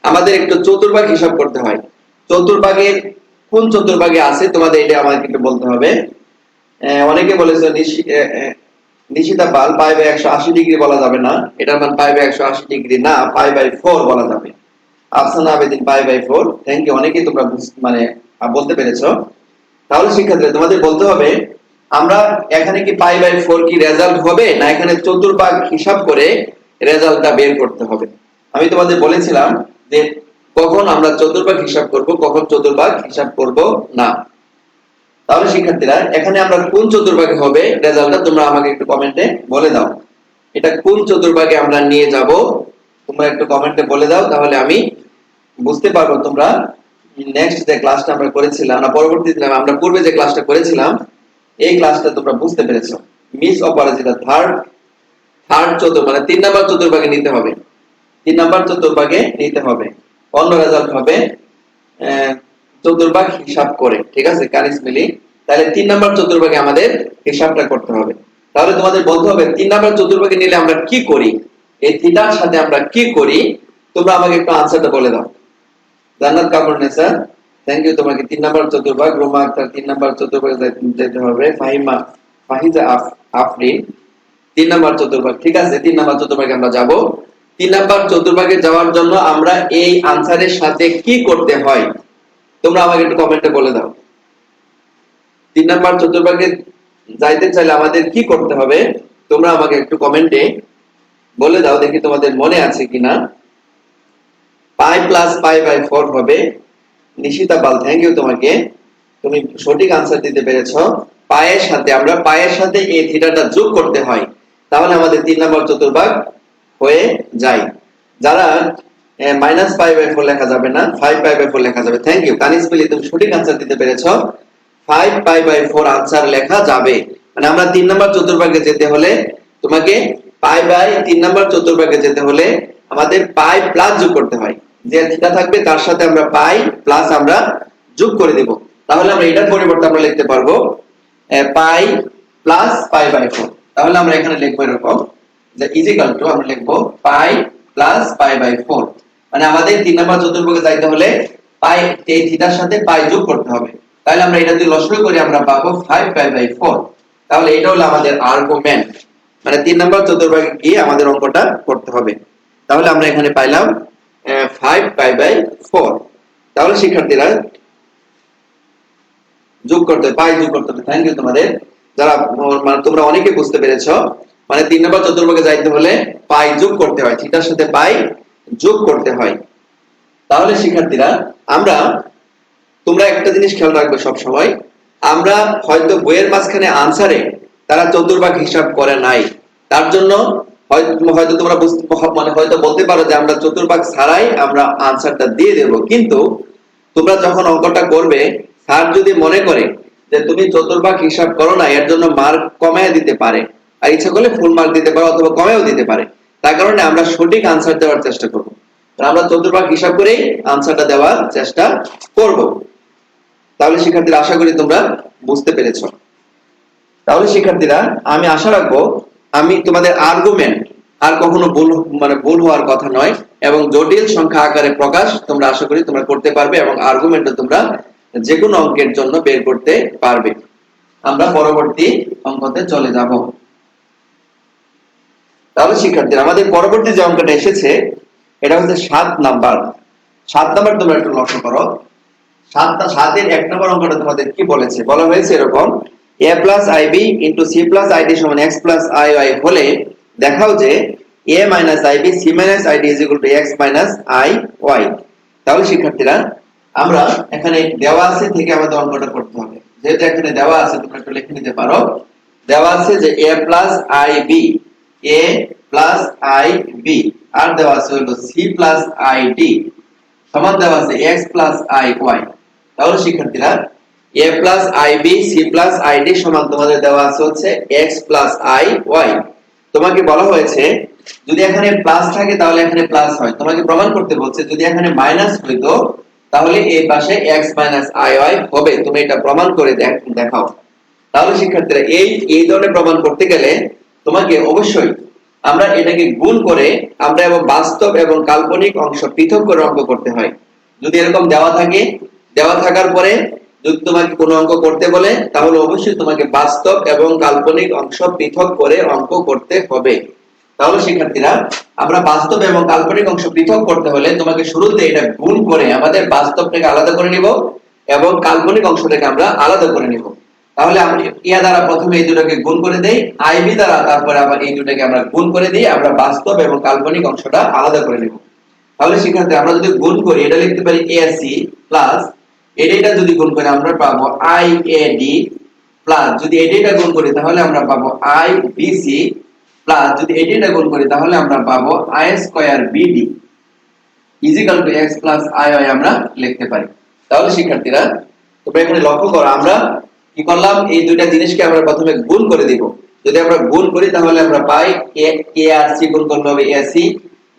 আমাদের একটু চতুর্ভাগ হিসাব করতে হয়। চতুর্ভাগের কোন চতুর্ভাগে আছে তোমাদের এটা আমাকে একটু বলতে হবে। অনেকে বলেছে নিশিতা পাল পাই বাই 180 ডিগ্রি বলা যাবে না, এটার মান পাই বাই 180 ডিগ্রি না, পাই বাই 4 বলা যাবে। Afsana Abedin pi by 4, thank you. অনেকেই তোমরা মানে বলতে পেরেছো। তাহলে শিক্ষার্থীরা তোমাদের বলতে হবে আমরা এখানে কি পাই বাই 4 কি রেজাল্ট হবে না এখানে চতুর্ভাগ হিসাব করে রেজাল্টটা বের করতে হবে। আমি তোমাদের বলেছিলাম যে কখন আমরা চতুর্ভাগ হিসাব করব, কখন চতুর্ভাগ হিসাব করব না। তাহলে শিক্ষার্থীরা এখানে আমরা কোন চতুর্ভাগে হবে রেজাল্টটা তোমরা আমাকে একটু কমেন্টে বলে দাও। এটা কোন চতুর্ভাগে আমরা নিয়ে যাব তোমরা একটু কমেন্টে বলে দাও, তাহলে আমি বুঝতে পারবো তোমরা নেক্সট যে ক্লাসটা আমরা করেছিলাম না পরবর্তীতে আমরা পূর্বে যে ক্লাসটা করেছিলাম এই ক্লাসটা তোমরা বুঝতে পেরেছো। মিস অপরাজিতা থার্ড চতুর্ভাগ মানে 3 নাম্বার চতুর্ভাগে নিতে হবে, 3 নাম্বার চতুর্ভাগে নিতে হবে। অন্য রেজাল্ট হবে চতুর্ভাগ হিসাব করে, ঠিক আছে কানিস মিলি। তাহলে 3 নাম্বার চতুর্ভাগে আমাদের হিসাবটা করতে হবে। তাহলে তোমাদের বলতে হবে 3 নাম্বার চতুর্ভাগে নিলে আমরা কি করি, এই থিটার সাথে আমরা কি করি, তোমরা আমাকে একটু আনসারটা বলে দাও। জান্নাত কাপুর নেসা, থ্যাংক ইউ তোমাকে। 3 নাম্বার চতুর্ভাগ, রোমা আক্তার 3 নাম্বার চতুর্ভাগে যেতে হবে, ফাহিজা আফরিন 3 নাম্বার চতুর্ভাগ, ঠিক আছে 3 নাম্বার চতুর্ভাগে আমরা যাব। 3 নাম্বার চতুর্ভাগে যাওয়ার জন্য আমরা এই আনসারের সাথে কি করতে হয় তোমরা আমাকে একটু কমেন্টে বলে দাও। 3 নাম্বার চতুর্ভাগে যাইতে চাইলে আমাদের কি করতে হবে তোমরা আমাকে একটু কমেন্টে বলে দাও, দেখি তোমাদের মনে আছে কিনা। পাই প্লাস পাই বাই 4 হবে। নিশিতা পাল, থ্যাংক ইউ তোমাকে, তুমি সঠিক আনসার দিতে পেরেছো। পায়ের সাথে আমরা পায়ের সাথে এই থিটাটা যোগ করতে হয়, তাহলে আমাদের 3 নাম্বার চতুর্ভাগ হয়ে যায়। যারা মাইনাস পাই বাই 4 লেখা যাবে না, 5 পাই বাই 4 লেখা যাবে। থ্যাংক ইউ কানিস মিলি, তুমি সঠিক আনসার দিতে পেরেছো। 5 পাই বাই 4 আনসার লেখা যাবে। মানে আমরা 3 নাম্বার চতুর্ভাগে যেতে হলে তোমাকে পাই বাই 3 নাম্বার চতুর্ভাগে যেতে হলে আমাদের পাই প্লাস যোগ করতে হয়। যে থিটা থাকবে তার সাথে আমরা পাই প্লাস আমরা যোগ করে দেব। তাহলে আমরা এটার পরিবর্তে আমরা লিখতে পারবো পাই প্লাস পাই বাই 4। তাহলে আমরা এখানে লিখবো এরকম যে ইজিক্যাল টু আমরা লিখবো পাই প্লাস পাই বাই 4। মানে আমাদের 3 নাম্বার চতুর্ভাগে যাইতে হলে পাই এই থিটার সাথে পাই যোগ করতে হবে। তাহলে আমরা এটা যদি লসাগু করি আমরা পাবো 5 পাই বাই 4। তাহলে এটা হলো আমাদের আর্গুমেন্ট, মানে 3 নাম্বার চতুর্ভাগে গিয়ে আমাদের অঙ্কটা করতে হবে। তাহলে আমরা এখানে পাইলাম 5 পাই বাই 4। তাহলে শিক্ষার্থীরা যোগ করতে পাই যোগ করতে হবে। থ্যাংক ইউ তোমাদের, যারা মানে তোমরা অনেকে বুঝতে পেরেছো। মানে 3 নাম্বার চতুর্ভাগে যাইতে হলে পাই যোগ করতে হয়, থিটার সাথে পাই যোগ করতে হয়। তাহলে শিক্ষার্থীরা আমরা তোমরা একটা জিনিস খেয়াল রাখবে সব সময়, আমরা হয়তো বইয়ের মাঝখানে আনসারে তারা চতুর্ভাগ হিসাব করে নাই, তার জন্য হয়তো তোমরা মানে হয়তো বলতে পারো যে আমরা চতুর্ভাগ ছাড়াই আমরা আনসারটা দিয়ে দেব। কিন্তু তোমরা যখন অঙ্কটা করবে স্যার যদি মনে করে যে তুমি চতুর্ভাগ হিসাব করো না, এর জন্য মার্ক কমায় দিতে পারে, আর ইচ্ছা করলে ফুল মার্ক দিতে পারে অথবা কমেও দিতে পারে। তার কারণে আমরা সঠিক আনসার দেওয়ার চেষ্টা করব, আমরা চতুর্ভাগ হিসাব করেই আনসারটা দেওয়ার চেষ্টা করব। তাহলে শিক্ষার্থীরা আশা করি তোমরা বুঝতে পেরেছো। তাহলে শিক্ষার্থীরা আমি আশা রাখবো আমি তোমাদের আর্গুমেন্ট আর কখনো ভুল হওয়ার কথা নয়, এবং জটিল সংখ্যা আকারে প্রকাশ তোমরা আশা করি তোমরা করতে পারবে, এবং আর্গুমেন্টও তোমরা যে কোনো অঙ্কের জন্য বের করতে পারবে। আমরা পরবর্তী অঙ্কতে চলে যাব। তাহলে শিক্ষার্থীরা আমাদের পরবর্তী যে অঙ্কটা এসেছে এটা হচ্ছে 7 নাম্বার। 7 নাম্বার তোমরা একটু লক্ষ্য করো। 7 এর 1 নম্বর অঙ্কটা তোমাদের কি বলেছে, বলা হয়েছে এরকম a plus ib into c plus id সমান x plus iy হলে দেখাও যে a minus ib c minus id is equal to x minus iy। তাহলে শিক্ষার্থীরা আমরা এখানে দেওয়া আছে থেকে আমাদের অঙ্কটা করতে হবে। যেটা এখানে দেওয়া আছে তোমরা একটু লিখে নিতে পারো। দেওয়া আছে যে a plus ib আর দেওয়া আছে হলো c plus id সমান দেওয়া আছে x plus iy। তাহলে শিক্ষার্থীরা a plus ib c plus id সমান তোমাদের দেওয়া আছে হচ্ছে x plus iy। তোমাকে বলা হয়েছে যদি এখানে প্লাস থাকে তাহলে এখানে প্লাস হয়, তোমাকে প্রমাণ করতে বলছে যদি এখানে মাইনাস হইতো তাহলে এই পাশে x minus iy হবে, তুমি এটা প্রমাণ করে দেখাও। তাহলে শিক্ষার্থীরা এই ধরনের প্রমাণ করতে গেলে তোমাকে অবশ্যই আমরা এটাকে গুণ করে আমরা এবং বাস্তব এবং কাল্পনিক অংশ পৃথক করে অঙ্ক করতে হয়। যদি এরকম দেওয়া থাকে, দেওয়া থাকার পরে যদি তোমাকে কোনো অঙ্ক করতে বলে তাহলে অবশ্যই তোমাকে বাস্তব এবং কাল্পনিক অংশ পৃথক করে অঙ্ক করতে হবে। তাহলে শিক্ষার্থীরা আমরা বাস্তব এবং কাল্পনিক অংশ পৃথক করতে হলে তোমাকে শুরুতে এটা গুণ করে আমাদের বাস্তবটাকে আলাদা করে নিব এবং কাল্পনিক অংশটাকে আমরা আলাদা করে নিব। তাহলে আমরা ইয়া দ্বারা প্রথমে এই দুটোকে গুণ করে দেই, আইবি দ্বারা তারপরে আবার এই দুটোকে আমরা গুণ করে দিই, আমরা বাস্তব এবং কাল্পনিক অংশটা আলাদা করে নিব। তাহলে শিক্ষার্থী আমরা যদি গুণ করি এটা লিখতে পারি এসি প্লাস এটা যদি গুণ করি আমরা পাবো আইএডি প্লাস যদি এটা গুণ করি তাহলে আমরা পাবো আইবিসি প্লাস যদি এটা গুণ করি তাহলে আমরা পাবো I square BD equal to x plus I আমরা লিখতে পারি। তাহলে শিক্ষার্থীরা তোমরা এখানে লক্ষ্য করো আমরা কি করলাম, এই দুইটা জিনিসকে আমরা প্রথমে গুণ করে দিব। যদি আমরা গুণ করি তাহলে আমরা পাই এ আর সি গুণ করলে হবে এসি,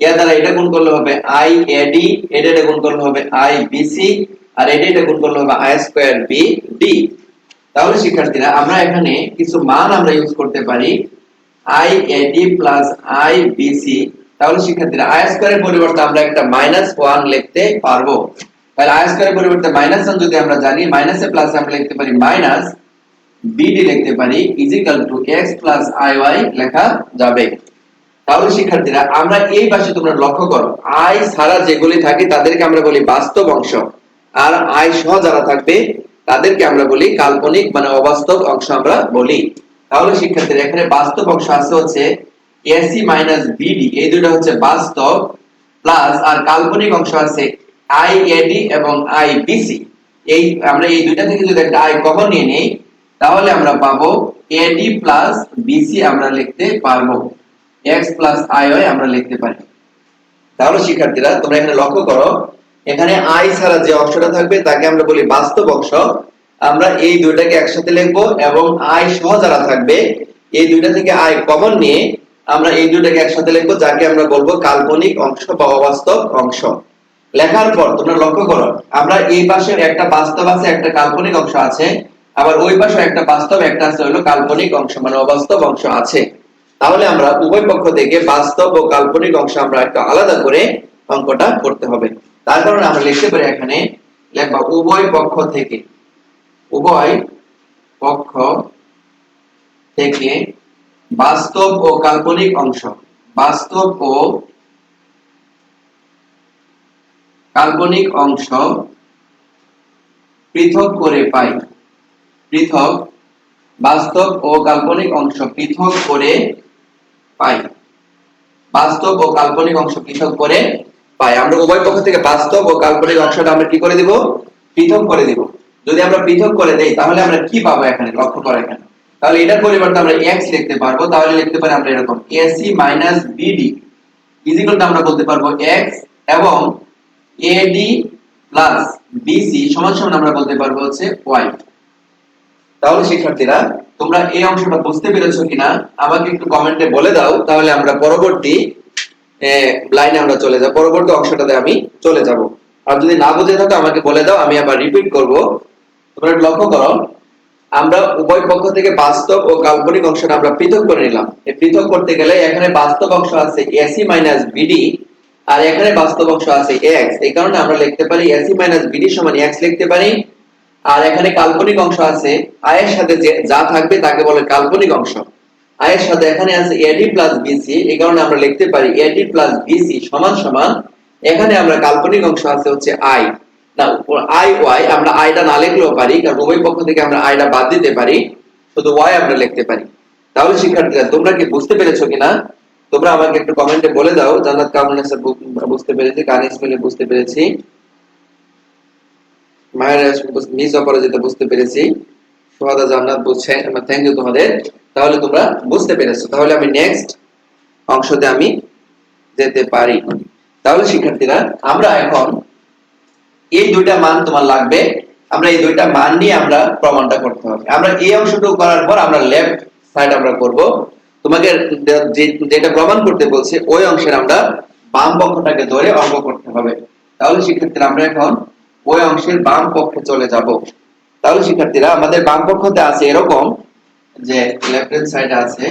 এ দ্বারা এটা গুণ করলে হবে আই এডি, এটা গুণ করলে হবে আই বিসি, আর এটা গুণ করলে হবে আই স্কয়ার বি ডি। তাহলে শিক্ষার্থীরা আমরা এখানে কিছু মান আমরা ইউজ করতে পারি, I AD plus I BC. তাহলে শিক্ষার্থীরা আই স্কয়ারের পরিবর্তে আমরা একটা -1 লিখতে পারবো। তাহলে আই স্কয়ারের পরিবর্তে -1 যদি আমরা জানি, মাইনাসে প্লাসে আমরা লিখতে পারি মাইনাস বিডি লিখতে পারি ইজিক্যাল টু x প্লাস আইওয়াই লেখা যাবে। তাহলে শিক্ষার্থীরা আমরা এই পাশে তোমরা লক্ষ্য করো, আই ছাড়া যেগুলি থাকে তাদেরকে আমরা বলি বাস্তব অংশ, আর আই সহ যারা থাকবে তাদেরকে আমরা বলি কাল্পনিক মানে অবাস্তব অংশ আমরা বলি। তাহলে শিক্ষার্থীরা এখানে বাস্তব অংশ আছে হচ্ছে এসি মাইনাস বিডি, এই দুটো হচ্ছে বাস্তব, প্লাস আর কাল্পনিক অংশ আছে আই এডি এবং আই বিসি। এই আমরা এই দুইটা থেকে যদি একটা আই কমন নিয়ে নেই তাহলে আমরা পাবো এডি প্লাস বিসি আমরা লিখতে পারবো, x প্লাস আইওয়াই আমরা লিখতে পারি। তাহলে শিক্ষার্থীরা তোমরা এখানে লক্ষ্য করো, এখানে আই ছাড়া যে অংশটা থাকবে তাকে আমরা বলি বাস্তব অংশ। আমরা এই দুইটাকে একসাথে লিখবো এবং আই সহ যারা থাকবে এই দুইটা থেকে আই কমন নিয়ে আমরা এই দুইটাকে একসাথে লিখবো, যাকে আমরা বলবো কাল্পনিক অংশ বা অবাস্তব অংশ। লেখার পর তোমরা লক্ষ্য করো, আমরা এই পাশে একটা বাস্তব আছে, একটা কাল্পনিক অংশ আছে, আবার ওই পাশে একটা বাস্তব, একটা আছে হলো কাল্পনিক অংশ মানে অবাস্তব অংশ আছে। তাহলে আমরা উভয় পক্ষ থেকে বাস্তব ও কাল্পনিক অংশ আমরা একটা আলাদা করে অঙ্কটা করতে হবে। তার কারণে আমরা লিখতে পারি এখানে লেখবা উভয় পক্ষ থেকে, উভয় পক্ষ থেকে বাস্তব ও কাল্পনিক অংশ, বাস্তব ও কাল্পনিক অংশ পৃথক করে পাই, পৃথক, বাস্তব ও কাল্পনিক অংশ পৃথক করে পাই, বাস্তব ও কাল্পনিক অংশ পৃথক করে পাই। আমরা উভয় পক্ষ থেকে বাস্তব ও কাল্পনিক অংশটা আমরা কি করে দিব, পৃথক করে দিব। যদি আমরা পৃথক করে দেই তাহলে আমরা কি পাবো, এখানে লক্ষ্য করো এখানে, তাহলে এটার পরিবর্তে আমরা x লিখতে পারবো। তাহলে লিখতে পারি আমরা এরকম AC minus BD equal to আমরা বলতে পারবো x, এবং AD প্লাস BC সমান সমান আমরা বলতে পারবো হচ্ছে y। তাহলে শিক্ষার্থীরা তোমরা এই অংশটা বুঝতে পেরেছো কিনা আমাকে একটু কমেন্টে বলে দাও, তাহলে আমরা পরবর্তী লাইনে আমরা চলে যাব, পরবর্তী অংশটাতে আমি চলে যাব। আর যদি না বুঝে থাকো আমাকে বলে দাও, আমি আবার রিপিট করব। তোমরা লক্ষ্য করো, আমরা উভয় পক্ষ থেকে বাস্তব ও কাল্পনিক অংশটা আমরা পৃথক করে নিলাম। এই পৃথক করতে গেলে এখানে বাস্তব অংশ আছে AC মাইনাস BD, আর এখানে বাস্তব অংশ আছে x, এই কারণে আমরা লিখতে পারি AC মাইনাস BD সমান x লিখতে পারি। আর এখানে কাল্পনিক অংশ আছে i এর সাথে যে যা থাকবে তাকে বলে কাল্পনিক অংশ। i এর সাথে এখানে আছে AD প্লাস BC, এই কারণে আমরা লিখতে পারি AD প্লাস BC সমান সমান, এখানে আমরা কাল্পনিক অংশ আছে হচ্ছে i, না i y, আমরা i টা না লিখলেও পারি কারণ উভয় পক্ষ থেকে আমরা i টা বাদ দিতে পারি, শুধু y আমরা লিখতে পারি। তাহলে শিক্ষার্থীরা তোমরা কি বুঝতে পেরেছো কিনা তোমরা আমাকে একটু কমেন্টে বলে দাও। জান্নাত কামরুন বুঝতে পেরেছি, কানিস মিলে বুঝতে পেরেছি, মায়ের নিজ অপরাজিত বুঝতে পেরেছি, সুহাদা জান্নাত বুঝছেন, থ্যাংক ইউ তোমাদের। তাহলে তোমরা বুঝতে পেরেছো, তাহলে আমি নেক্সট অংশতে আমি যেতে পারি। তাহলে শিক্ষার্থীরা আমরা এখন এই দুইটা মান তোমার লাগবে, আমরা এই দুইটা মান নিয়ে আমরা প্রমাণটা করতে হবে। আমরা এই অংশটুকু করার পর আমরা লেফট সাইড আমরা করব, তোমাকে যেটা প্রমাণ করতে বলছে ওই অংশের আমরা বাম পক্ষটাকে ধরে অঙ্ক করতে হবে। তাহলে শিক্ষার্থীরা আমরা এখন ওই অংশের বাম পক্ষে চলে যাব। তাহলে শিক্ষার্থীরা আমাদের বাম পক্ষতে আছে এরকম যে লেফট হ্যান্ড সাইডে আছে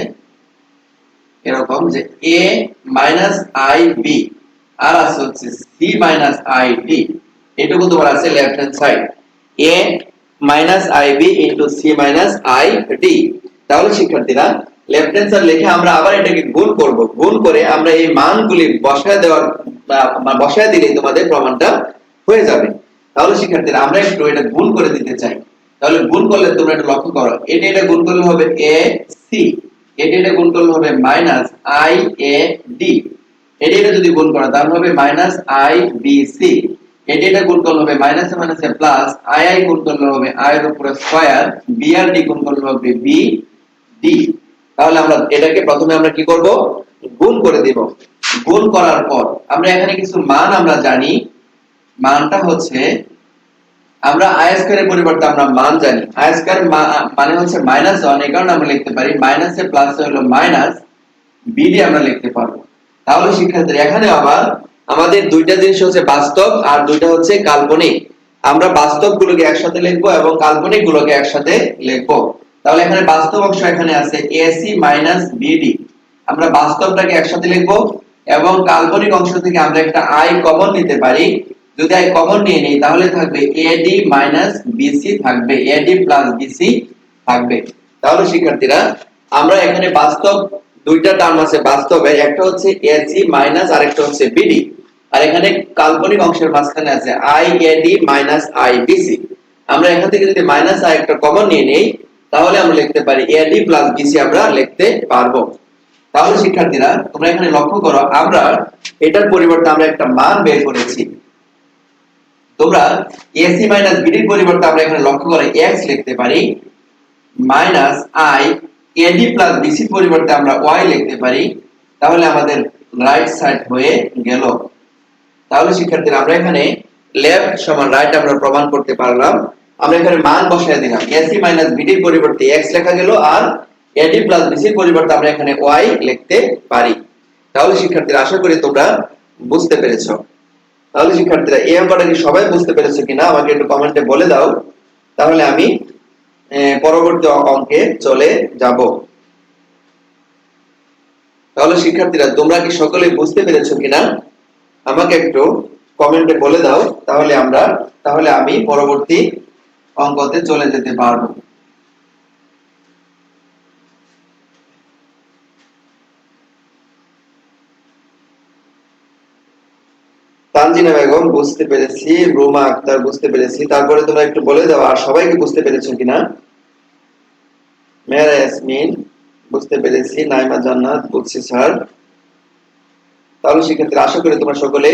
এরকম যে a মাইনাস ib আর আছে হচ্ছে c মাইনাস id, এটুকু তোমার আছে left hand side, a minus ib into c minus id। তাহলে শিক্ষার্থীরা লেফট হ্যান্ড সাইড লিখে আমরা আবার এটাকে গুণ করব, গুণ করে আমরা এই মানগুলি বসায় দিলে তোমাদের প্রমাণটা হয়ে যাবে। তাহলে শিক্ষার্থীরা আমরা একটু এটা গুণ করে দিতে চাই। তাহলে গুণ করলে তোমরা একটু লক্ষ্য করো, এটা গুণ করলে হবে ac, এটা গুণ করলে হবে মাইনাস iad, এটা যদি গুণ করো তাহলে হবে মাইনাস ibc, এটা গুণ করলে হবে মাইনাসে মাইনাসে প্লাস, ii গুণ করলে হবে i এর উপরে স্কয়ার, brd গুণ করলে হবে bd। তাহলে আমরা এটাকে প্রথমে আমরা কি করব, গুণ করে দেব। গুণ করার পর আমরা এখানে কিছু মান আমরা জানি, মানটা হচ্ছে আমরা আই স্কয়ারের পরিবর্তে আমরা মান জানি। আই স্কয়ার মানে হচ্ছে -1, এই কারণে আমরা লিখতে পারি মাইনাসে প্লাস হলো মাইনাস বিডি আমরা লিখতে পারবো। তাহলে শিক্ষার্থীরা এখানে আবার আমাদের দুইটা জিনিস হচ্ছে বাস্তব আর দুইটা হচ্ছে কাল্পনিক। আমরা বাস্তব গুলোকে একসাথে লিখবো এবং কাল্পনিক গুলোকে একসাথে লিখবো। তাহলে এখানে বাস্তব অংশ এখানে আছে AC মাইনাস বিডি, আমরা বাস্তবটাকে একসাথে লিখবো এবং কাল্পনিক অংশ থেকে আমরা একটা আই কমন নিতে পারি। যদি আই কমন নিয়ে নেই তাহলে থাকবে AD মাইনাস BC থাকবে, AD প্লাস BC থাকবে। তাহলে শিক্ষার্থীরা আমরা এখানে বাস্তব দুইটা টার্ম আছে বাস্তবে, একটা হচ্ছে AC মাইনাস আর একটা হচ্ছে BD, আর এখানে কাল্পনিক অংশের মাঝখানে আছে IAD মাইনাস IBC। আমরা এখান থেকে যদি মাইনাস আই একটা কমন নিয়ে নেই তাহলে আমরা লিখতে পারি AD প্লাস BC আমরা লিখতে পারবো। তাহলে শিক্ষার্থীরা তোমরা এখানে লক্ষ্য করো, আমরা এটার পরিবর্তে আমরা একটা মান বের করেছি। তোমরা AC মাইনাস BD এর পরিবর্তে আমরা এখানে লক্ষ্য করে x লিখতে পারি, minus I AD plus BC এর পরিবর্তে আমরা y লিখতে পারি। তাহলে আমাদের রাইট সাইড হয়ে গেল। তাহলে শিক্ষার্থীরা আমরা এখানে লেফট সমান রাইট আমরা প্রমাণ করতে পারলাম। আমরা এখানে মান বসায় দিলাম, AC মাইনাস BD এর পরিবর্তে x লেখা গেল আর AD প্লাস BC এর পরিবর্তে আমরা এখানে y লিখতে পারি। তাহলে শিক্ষার্থীরা আশা করি তোমরা বুঝতে পেরেছো। তাহলে শিক্ষার্থীরা এই অঙ্কটা কি সবাই বুঝতে পেরেছো কিনা আমাকে একটু কমেন্টে বলে দাও, তাহলে আমি পরবর্তী অঙ্কে চলে যাব। তাহলে শিক্ষার্থীরা তোমরা কি সকলে বুঝতে পেরেছো কিনা আমাকে একটু কমেন্টে বলে দাও, তাহলে আমি পরবর্তী অঙ্কতে চলে যেতে পারবো। তানজিনা বেগম বুঝতে পেরেছি, রুমা আক্তার বুঝতে পেরেছি, তারপরে তোমরা একটু বলে দাও আর সবাই কি বুঝতে পেরেছো কিনা। মেহরা ইয়াসমিন বুঝতে পেরেছি, নাইমা জান্নাত বুঝছি স্যার। তাহলে শিক্ষার্থীরা আশা করি তোমরা সকলে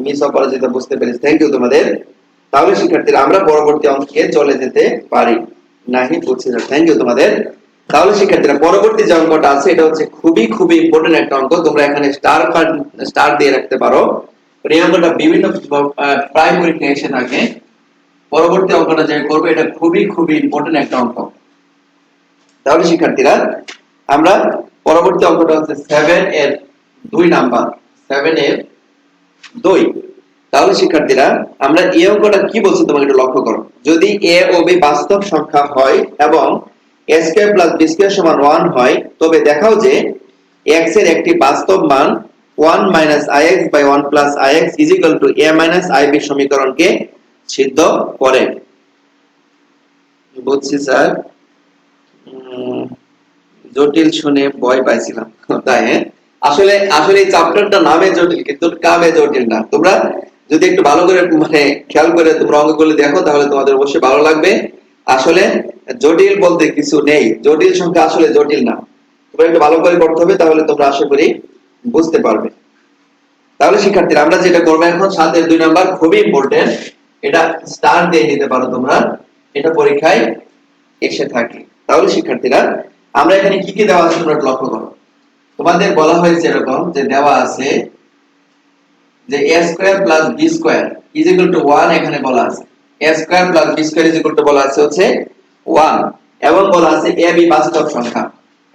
মিস অপরাজিতা বুঝতে পেরেছি, থ্যাংক ইউ তোমাদের। তাহলে শিক্ষার্থীরা আমরা পরবর্তী অঙ্কে চলে যেতে পারি। নাহি বুঝছি স্যার, থ্যাংক ইউ তোমাদের। তাহলে শিক্ষার্থীরা পরবর্তী যে অঙ্কটা আছে এটা হচ্ছে খুবই খুবই ইম্পর্টেন্ট একটা অঙ্ক, তোমরা এখানে স্টার দিয়ে রাখতে পারো। এই অঙ্কটা বিভিন্ন প্রায় পরীক্ষায় এসে থাকে। পরবর্তী অঙ্কটা যে করবে এটা খুবই খুবই ইম্পর্টেন্ট একটা অঙ্ক। তাহলে শিক্ষার্থীরা আমরা পরবর্তী অঙ্কটা হচ্ছে 7 এর 2 নাম্বার, 7 এর 2। তাহলে শিক্ষার্থীরা আমরা এই অঙ্কটা কি বলছি তোমাকে একটু লক্ষ্য করো। যদি a ও b বাস্তব সংখ্যা হয় এবং a square plus b square সমান 1 হয় তবে দেখাও যে x এর একটি বাস্তব মান 1 ix by 1 plus ix is equal to a minus ib সমীকরণকে সিদ্ধ করে। বুঝছি স্যার, জটিল শুনে ভয় পাইছিলাম তাই। আসলে এই চ্যাপ্টারটা নামে জটিল কিন্তু কামে জটিল না। তোমরা যদি একটু ভালো করে খেয়াল করে তোমরা অঙ্কগুলো দেখো তাহলে তোমাদের অবশ্যই ভালো লাগবে। আসলে জটিল বলতে কিছু নেই, জটিল সংখ্যা আসলে জটিল না। তোমরা একটু ভালো করে করতে হবে, তাহলে তোমরা আশা করি বুঝতে পারবে। তাহলে শিক্ষার্থীরা আমরা যেটা করবো এখন 7 এর 2 নাম্বার খুবই ইম্পর্টেন্ট, এটা স্টার দিয়ে নিতে পারো তোমরা, এটা পরীক্ষায় এসে থাকে। তাহলে শিক্ষার্থীরা আমরা এখানে কি কি দেওয়া আছে তোমরা লক্ষ্য করো। তোমাদের বলা হয়েছে এরকম যে দেওয়া আছে যে a square plus b square is equal two 1, এখানে বলা আছে a square plus b square is equal two বলা আছে হচ্ছে 1, এবং বলা আছে a b বাস্তব সংখ্যা,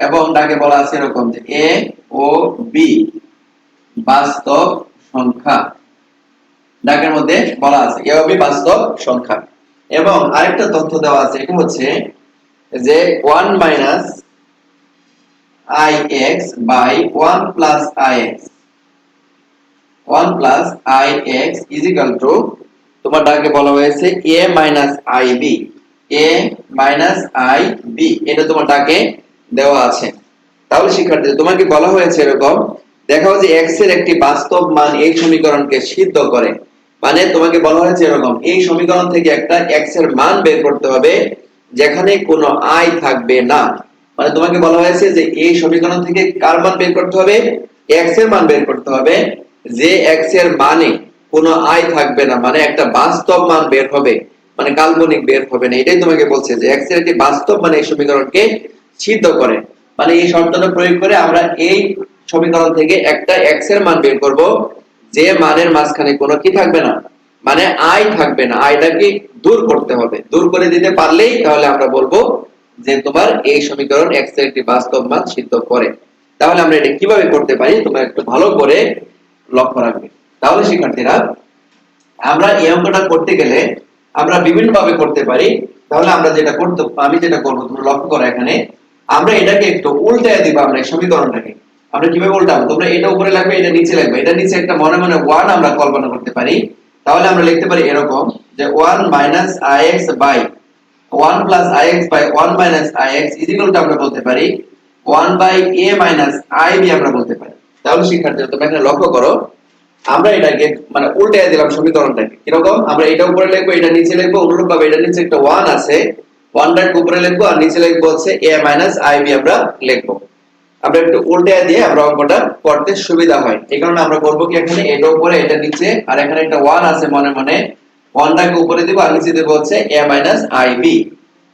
এবং তাকে বলা আছে এরকম যে a ও b বাস্তব সংখ্যা, ডাকের মধ্যে বলা আছে a ও b বাস্তব সংখ্যা। এবং আরেকটা তথ্য দেওয়া আছে, এটা হচ্ছে যে 1 minus ix by 1 plus ix, 1 plus ix is equal to তোমার ডাকে বলা হয়েছে a minus ib, a minus ib, এটা তোমার ডাকে দেওয়া আছে। তাহলে শিক্ষার্থীরা তোমাকে বলা হয়েছে এরকম দেখাও যে x এর একটি বাস্তব মান এই সমীকরণকে সিদ্ধ করে। মানে তোমাকে বলা হয়েছে এরকম এই সমীকরণ থেকে একটা x এর মান বের করতে হবে যেখানে কোনো i থাকবে না। মানে তোমাকে বলা হয়েছে যে এই সমীকরণ থেকে কার মান বের করতে হবে, x এর মান বের করতে হবে যে x এর মানে কোনো i থাকবে না, মানে একটা বাস্তব মান বের হবে, মানে কাল্পনিক বের হবে না। এটাই তোমাকে বলছে যে x এর একটি বাস্তব মানে এই সমীকরণকে সিদ্ধ করে। মানে এই শর্তটা প্রয়োগ করে আমরা এই সমীকরণ থেকে একটা x এর মান বের করব যে মানের মাঝখানে কোনো কি থাকবে না, মানে আই থাকবে না, আইটাকে দূর করতে হবে। দূর করে দিতে পারলেই তাহলে আমরা বলবো যে তোমার এই সমীকরণ x এর একটি বাস্তব মান সিদ্ধ করে। তাহলে আমরা এটা কিভাবে করতে পারি তোমরা একটু ভালো করে লক্ষ্য রাখবে। তাহলে শিক্ষার্থীরা আমরা এই অঙ্কটা করতে গেলে আমরা বিভিন্ন ভাবে করতে পারি। তাহলে আমরা যেটা করতে আমি যেটা করব তোমরা লক্ষ্য করো, এখানে আমরা এটাকে একটু উল্টায় দিব। আমরা এই সমীকরণটাকে আমরা কিভাবে উল্টাবো, তোমরা এটা উপরে লাগবে, এটা নিচে লাগবে। এটা নিচে একটা মনে মনে 1 আমরা কল্পনা করতে পারি। তাহলে আমরা লিখতে পারি এরকম যে 1 - ix বাই 1 + ix বাই 1 - ix ইকুয়াল টু আমরা বলতে পারি 1/a - ib আমরা বলতে পারি। তাহলে শিক্ষার্থীরা তোমরা এখানে লক্ষ্য করো, আমরা এটাকে মানে উল্টায় দিলাম সমীকরণটাকে। কিরকম, আমরা এটা উপরে লিখবো, এটা নিচে লিখবো। অনুরূপভাবে এটা নিচে একটা 1 আছে, 1টাকে উপরে লিখবো আর নিচে লিখবো হচ্ছে a - ib আমরা লিখবো। আমরা একটু উল্টায় দিয়ে আমরা অঙ্কটা করতে সুবিধা হয়। এই কারণে আমরা করব কি, এখানে এটা উপরে এটা নিচে, আর এখানে একটা 1 আছে মনে মনে 1টাকে উপরে দিব আর নিচে দেব হচ্ছে a - ib।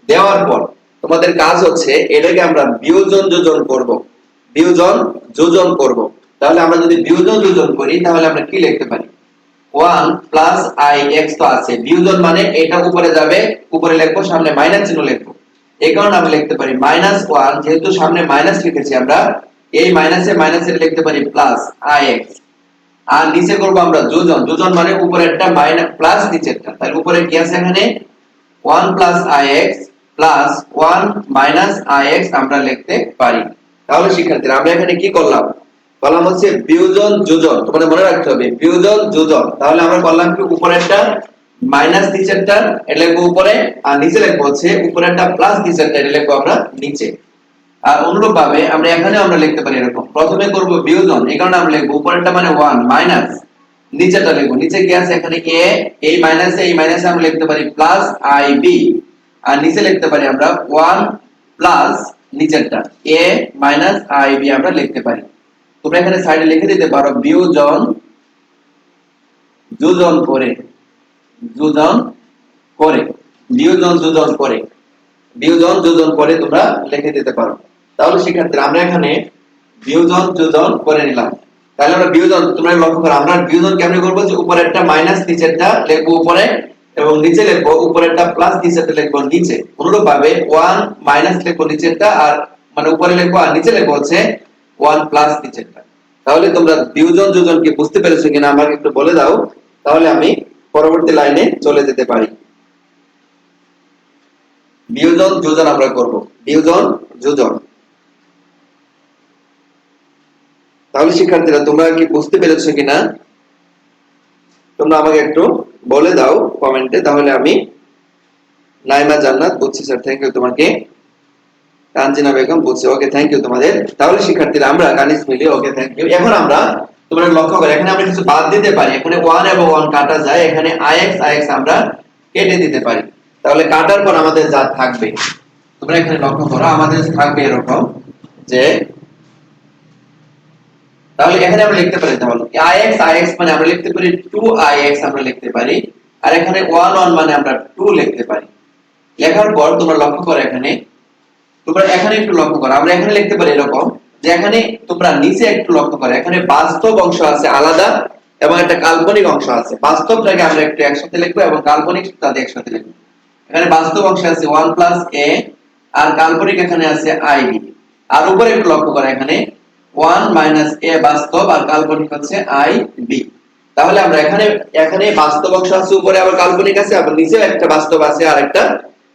দেওয়ার পর তোমাদের কাজ হচ্ছে এটাকে আমরা বিয়োজন যোজন করব, বিয়োজন যোজন করব। তাহলে আমরা যদি বিয়োজন যোজন করি তাহলে আমরা কি লিখতে পারি, 1 + ix তো আছে, বিয়োজন মানে এটা উপরে যাবে, উপরে লিখবো, সামনে মাইনাস চিহ্ন লিখবো। এই কারণে আমরা লিখতে পারি -1, যেহেতু সামনে মাইনাস লিখেছি আমরা এই মাইনাসে মাইনাসে লিখতে পারি +ix, আর নিচে করব আমরা যোজন। যোজন মানে উপরেরটা মাইনাস প্লাস নিচেরটা। তাহলে উপরে কি আছে, এখানে 1 + ix প্লাস 1 - ix আমরা লিখতে পারি। তাহলে শিক্ষার্থীরা আমরা এখানে কি করলাম, বললাম হচ্ছে বিয়োজন যোজন। তোমাদের মনে রাখতে হবে বিয়োজন যোজন। তাহলে আমরা করলাম কি, উপরেরটা মাইনাস নিচেরটা এটা লিখবো উপরে, আর নিচে লিখবো হচ্ছে উপরেরটা প্লাস নিচেরটা এটা লিখবো আমরা নিচে। আর অনুরূপভাবে আমরা এখানে আমরা লিখতে পারি এরকম, প্রথমে করব বিয়োজন, এই কারণে আমরা লিখবো উপরেরটা মানে 1 মাইনাস নিচেরটা লিখবো, নিচে কি আছে এখানে a, এই মাইনাসে আমরা লিখতে পারি +ib, আর নিচে লিখতে পারি আমরা 1 প্লাস নিচেরটা a - ib আমরা লিখতে পারি। তোমরা এখানে সাইডে লিখে দিতে পারো বিয়োজন যোজন করে, যোজন করে, বিয়োজন যোজন করে, বিয়োজন যোজন করে তোমরা লিখে দিতে পারো। তাহলে শিক্ষার্থীরা আমরা এখানে বিয়োজন যোজন করে নিলাম। তাহলে আমরা বিয়োজন, তোমরা লক্ষ্য করো আমরা বিয়োজন কেমনে করব, যে উপরেরটা মাইনাস নিচেরটা লিখবো উপরে, এবং নিচে লিখবো উপরেরটা প্লাস নিচেরটা লিখবো নিচে। অনুরূপভাবে 1 মাইনাস লিখবো নিচেরটা, আর মানে উপরে লিখবো আর নিচে লিখবো হচ্ছে 1 প্লাস নিচেরটা। তাহলে তোমরা বিয়োজন যোজন কি বুঝতে পেরেছো কিনা আমাকে একটু বলে দাও, তাহলে আমি পরবর্তী লাইনে চলে যেতে পারি। বিয়োজন যোজন আমরা করব, বিয়োজন যোজন। তাহলে শিক্ষার্থীরা তোমরা কি বুঝতে পেরেছো কিনা তোমরা আমাকে একটু বলে দাও কমেন্টে। তাহলে আমি নাইমা জান্নাত বুঝছি স্যার, থ্যাংক ইউ তোমাকে। তানজিনা বেগম বুঝছি, ওকে থ্যাংক ইউ তোমাদের। তাহলে শিক্ষার্থীরা আমরা কানিস মিলি, ওকে থ্যাংক ইউ। এখন আমরা তোমরা লক্ষ্য করো, এখানে আমরা কিছু বাদ দিতে পারি। এখানে 1 এবং 1 কাটা যায়, এখানে ix আমরা কেটে দিতে পারি। তাহলে কাটার পর আমাদের যা থাকবে, তোমরা এখানে লক্ষ্য করো, আমাদের থাকবে এরকম যে, তাহলে এখানে আমরা লিখতে পারি, তাহলে ix মানে আমরা লিখতে পারি 2ix আমরা লিখতে পারি, আর এখানে 1 মানে আমরা 2 লিখতে পারি। লেখার পর তোমরা লক্ষ্য করো, এখানে তোমরা এখানে একটু লক্ষ্য করো, আমরা এখানে লিখতে পারি এরকম যে, এখানে তোমরা নিচে একটু লক্ষ্য করো, এখানে বাস্তব অংশ আছে আলাদা এবং একটা কাল্পনিক অংশ আছে। বাস্তবটাকে আমরা একটু একসাথে লিখবো এবং কাল্পনিকটাকে একসাথে লিখবো। এখানে বাস্তব অংশ আছে 1 + a, আর কাল্পনিক এখানে আছে ib। আর উপরে একটু লক্ষ্য করো, এখানে 1 - a বাস্তব আর কাল্পনিক হচ্ছে ib। তাহলে আমরা এখানে বাস্তব অংশ আছে উপরে, আবার কাল্পনিক আছে, আবার নিচেও একটা বাস্তব আছে আর একটা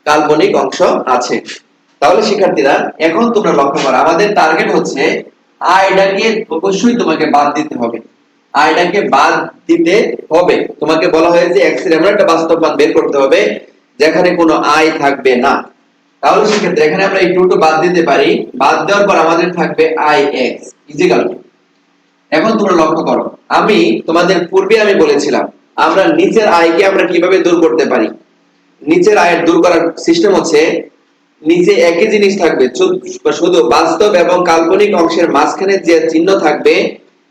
কাল্পনিক অংশ আছে। তাহলে শিক্ষার্থীরা এখন তোমরা লক্ষ্য করো, আমাদের টার্গেট হচ্ছে আইটাকে অবশ্যই তোমাকে বাদ দিতে হবে, আইটাকে বাদ দিতে হবে। তোমাকে বলা হয়েছে x এর এমন একটা বাস্তব মান বের করতে হবে যেখানে কোনো আই থাকবে না। তাহলে সেক্ষেত্রে এখানে আমরা এই 2 বাদ দিতে পারি। বাদ দেওয়ার পর আমাদের থাকবে ix ইকুয়াল টু, এখন তোমরা লক্ষ্য করো, আমি তোমাদের পূর্বে আমি বলেছিলাম আমরা নিচের আইকে আমরা কিভাবে দূর করতে পারি। নিচের আয়ের দূর করার সিস্টেম হচ্ছে, নিচে একই জিনিস থাকবে, শুধু বাস্তব এবং কাল্পনিক অংশের মাঝখানে যে চিহ্ন থাকবে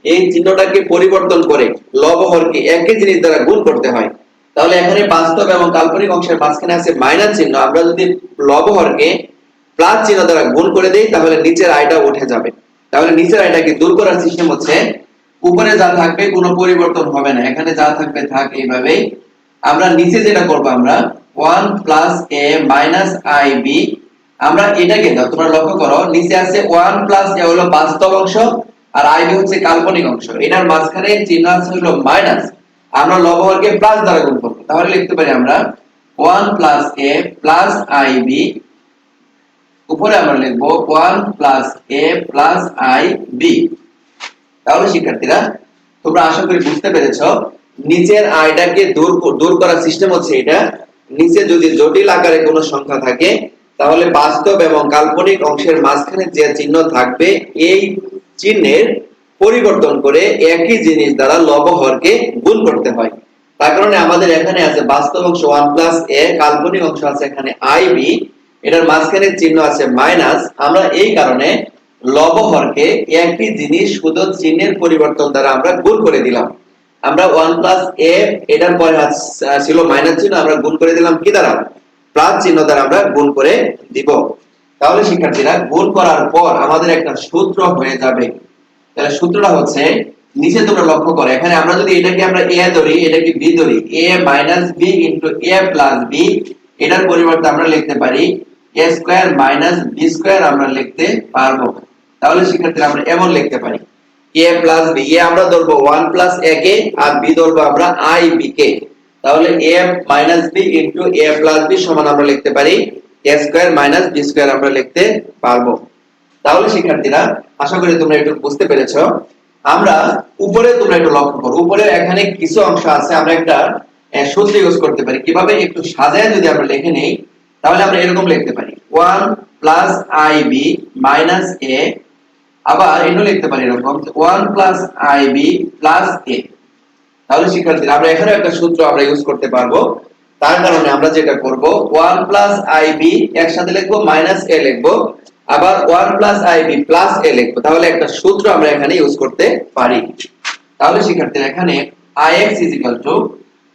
এই চিহ্নটাকে পরিবর্তন করে লবহরকে একই জিনিস দ্বারা গুণ করতে হয়। তাহলে এখানে বাস্তব এবং কাল্পনিক অংশের মাঝখানে আছে মাইনাস চিহ্ন, আমরা যদি লবহরকে প্লাস চিহ্ন দ্বারা গুণ করে দেই তাহলে নিচের আয়টা উঠে যাবে। তাহলে নিচের আয়টাকে দূর করার সিস্টেম হচ্ছে, উপরে যা থাকবে কোনো পরিবর্তন হবে না, এখানে যা থাকবে থাক এইভাবেই, আমরা নিচে যেটা করব আমরা 1 প্লাস a মাইনাস ib, আমরা এটাকে দাও, তোমরা লক্ষ্য করো নিচে আছে 1 প্লাস a হলো বাস্তব অংশ আর ib হচ্ছে কাল্পনিক অংশ, এটার মাঝখানে চিহ্ন আছে হলো মাইনাস, আমরা লবহরকে প্লাস দ্বারা গুণ করব, তাহলে লিখতে পারি আমরা 1 প্লাস a প্লাস ib, উপরে আমরা লিখব 1 প্লাস a প্লাস ib। তাহলে শিক্ষার্থীরা তোমরা আশা করি বুঝতে পেরেছো নিচের আইটাকে দূর করার সিস্টেম হচ্ছে এটা। নিচে যদি জটিল আকারে কোনো সংখ্যা থাকে তাহলে বাস্তব এবং কাল্পনিক অংশের মাঝখানে যে চিহ্ন থাকবে এই চিহ্নের পরিবর্তন করে একই জিনিস দ্বারা লবহরকে গুণ করতে হয়। তার কারণে আমাদের এখানে আছে বাস্তব অংশ 1 প্লাস a, কাল্পনিক অংশ আছে এখানে ib, এটার মাঝখানে চিহ্ন আছে মাইনাস, আমরা এই কারণে লবহরকে একই জিনিস শুধু চিহ্নের পরিবর্তন দ্বারা আমরা গুণ করে দিলাম। আমরা 1 প্লাস a, এটার পরে ছিল মাইনাস চিহ্ন, আমরা গুণ করে দিলাম কি দ্বারা? প্লাস চিহ্ন দ্বারা আমরা গুণ করে দিব। তাহলে শিক্ষার্থীরা গুণ করার পর আমাদের একটা সূত্র হয়ে যাবে। তাহলে সূত্রটা হচ্ছে নিচে তোমরা লক্ষ্য করো, এখানে আমরা যদি এটাকে আমরা a ধরি, এটাকে b ধরি, a minus b into a plus b, এটার পরিবর্তে আমরা লিখতে পারি a square minus b square আমরা লিখতে পারবো। তাহলে শিক্ষার্থীরা আমরা এমন লিখতে পারি a প্লাস b, a আমরা ধরবো 1 প্লাস a কে আর b ধরবো আমরা ib কে, তাহলে a minus b into a plus b সমান আমরা লিখতে পারি a square minus b square আমরা লিখতে পারবো। তাহলে শিক্ষার্থীরা আশা করি তোমরা একটু বুঝতে পেরেছো। আমরা উপরে তোমরা একটু লক্ষ্য করো, উপরে এখানে কিছু অংশ আছে, আমরা একটা সূত্র ইউজ করতে পারি। কিভাবে? একটু সাজায় যদি আমরা লিখে নেই তাহলে আমরা এরকম লিখতে পারি 1 প্লাস ib মাইনাস a, আবার এটা লিখতে পারি এরকম 1 প্লাস ib প্লাস a। তাহলে শিক্ষার্থীরা আমরা এখানে একটা সূত্র আমরা ইউজ করতে পারবো। তার কারণে আমরা যেটা করব 1 প্লাস ib একসাথে লিখবো, মাইনাস a লিখবো, আবার 1 প্লাস ib প্লাস a লিখবো, তাহলে একটা সূত্র আমরা এখানে ইউজ করতে পারি। তাহলে শিক্ষার্থীরা এখানে ix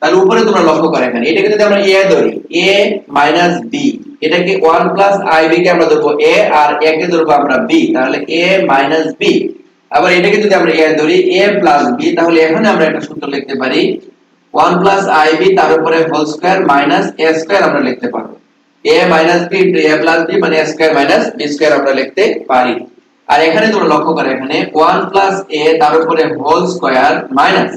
তাহলে উপরে তোমরা লক্ষ্য করো, এখানে এটাকে যদি আমরা a ধরি a মাইনাস b, এটাকে 1 প্লাস ib কে আমরা ধরবো a আর a কে ধরবো আমরা b, তাহলে a মাইনাস b, আবার এটাকে যদি আমরা a ধরি a প্লাস b, তাহলে এখানে আমরা একটা সূত্র লিখতে পারি 1 প্লাস ib তার উপরে whole square minus a square আমরা লিখতে পারবো, a minus b into a plus b মানে a square minus b square আমরা লিখতে পারি। আর এখানে তোমরা লক্ষ্য করো, এখানে 1 প্লাস a তার উপরে হোল স্কয়ার মাইনাস,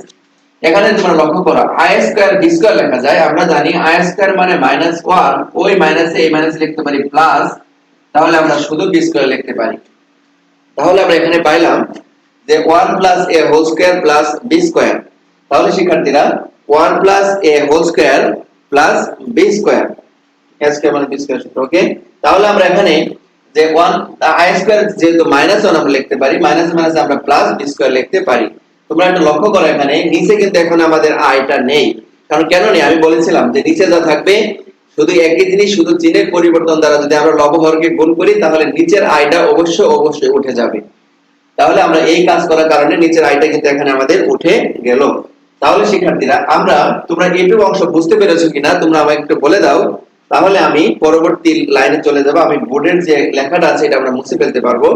এখানে তোমরা লক্ষ্য করো i স্কয়ার b স্কয়ার লেখা যায়, আমরা জানি i স্কয়ার মানে মাইনাস 1, ওই মাইনাসে এই মাইনাস লিখতে পারি প্লাস, তাহলে আমরা শুধু b স্কয়ার লিখতে পারি। তাহলে আমরা এখানে পাইলাম যে 1 plus a whole square plus b square. তাহলে শিক্ষার্থীরা 1 plus a whole square plus b square, a square মানে b স্কয়ার সূত্র, ওকে। তাহলে আমরা এখানে যে 1 i স্কয়ার যেহেতু মাইনাস 1 আমরা লিখতে পারি, মাইনাস মাইনাস আমরা প্লাস b স্কয়ার লিখতে পারি। তোমরা একটু লক্ষ্য করো, এখানে নিচে কিন্তু এখন আমাদের আইটা নেই, কারণ কেন নেই আমি বলেছিলাম যে নিচে যা থাকবে শুধু একই জিনিস শুধু চিহ্নের পরিবর্তন দ্বারা যদি আমরা লবহরকে গুণ করি তাহলে নিচের আইটা অবশ্যই উঠে যাবে। তাহলে আমরা এই কাজ করার কারণে নিচের আইটা কিন্তু এখানে আমাদের উঠে গেল। তাহলে শিক্ষার্থীরা তোমরা এইটুকু অংশ বুঝতে পেরেছো কিনা তোমরা আমাকে একটু বলে দাও, তাহলে আমি পরবর্তী লাইনে চলে যাব। আমি বোর্ডের যে লেখাটা আছে এটা আমরা মুছে ফেলতে পারবো,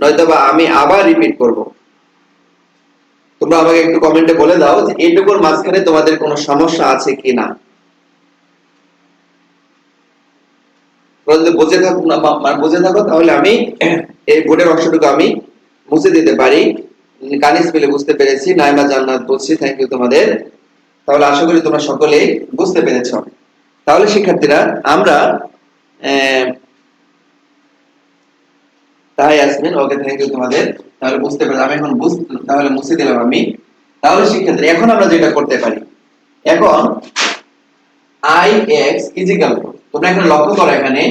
নয়তোবা আমি আবার রিপিট করব। তোমরা আমাকে একটু কমেন্টে বলে দাও যে এইটুকুর মাঝখানে তোমাদের কোনো সমস্যা আছে কিনা। যদি বুঝে থাকো তাহলে আমি এই বোর্ডের অংশটুকু আমি মুছে দিতে পারি। কানিস মিলে বুঝতে পেরেছি, নাইমা জান্নাত বলছি, থ্যাংক ইউ তোমাদের। তাহলে আশা করি তোমরা সকলেই বুঝতে পেরেছো। তাহলে শিক্ষার্থীরা আমরা তাই আসবেন, ওকে, থ্যাংক ইউ তোমাদের। তাহলে বুঝতে পেরেছি, আমি এখন তাহলে মুছে দিলাম আমি। তাহলে শিক্ষার্থী এখন আমরা যেটা করতে পারি, এখন ix ইজিক্যাল টু, তোমরা এখানে লক্ষ্য করো, এখানে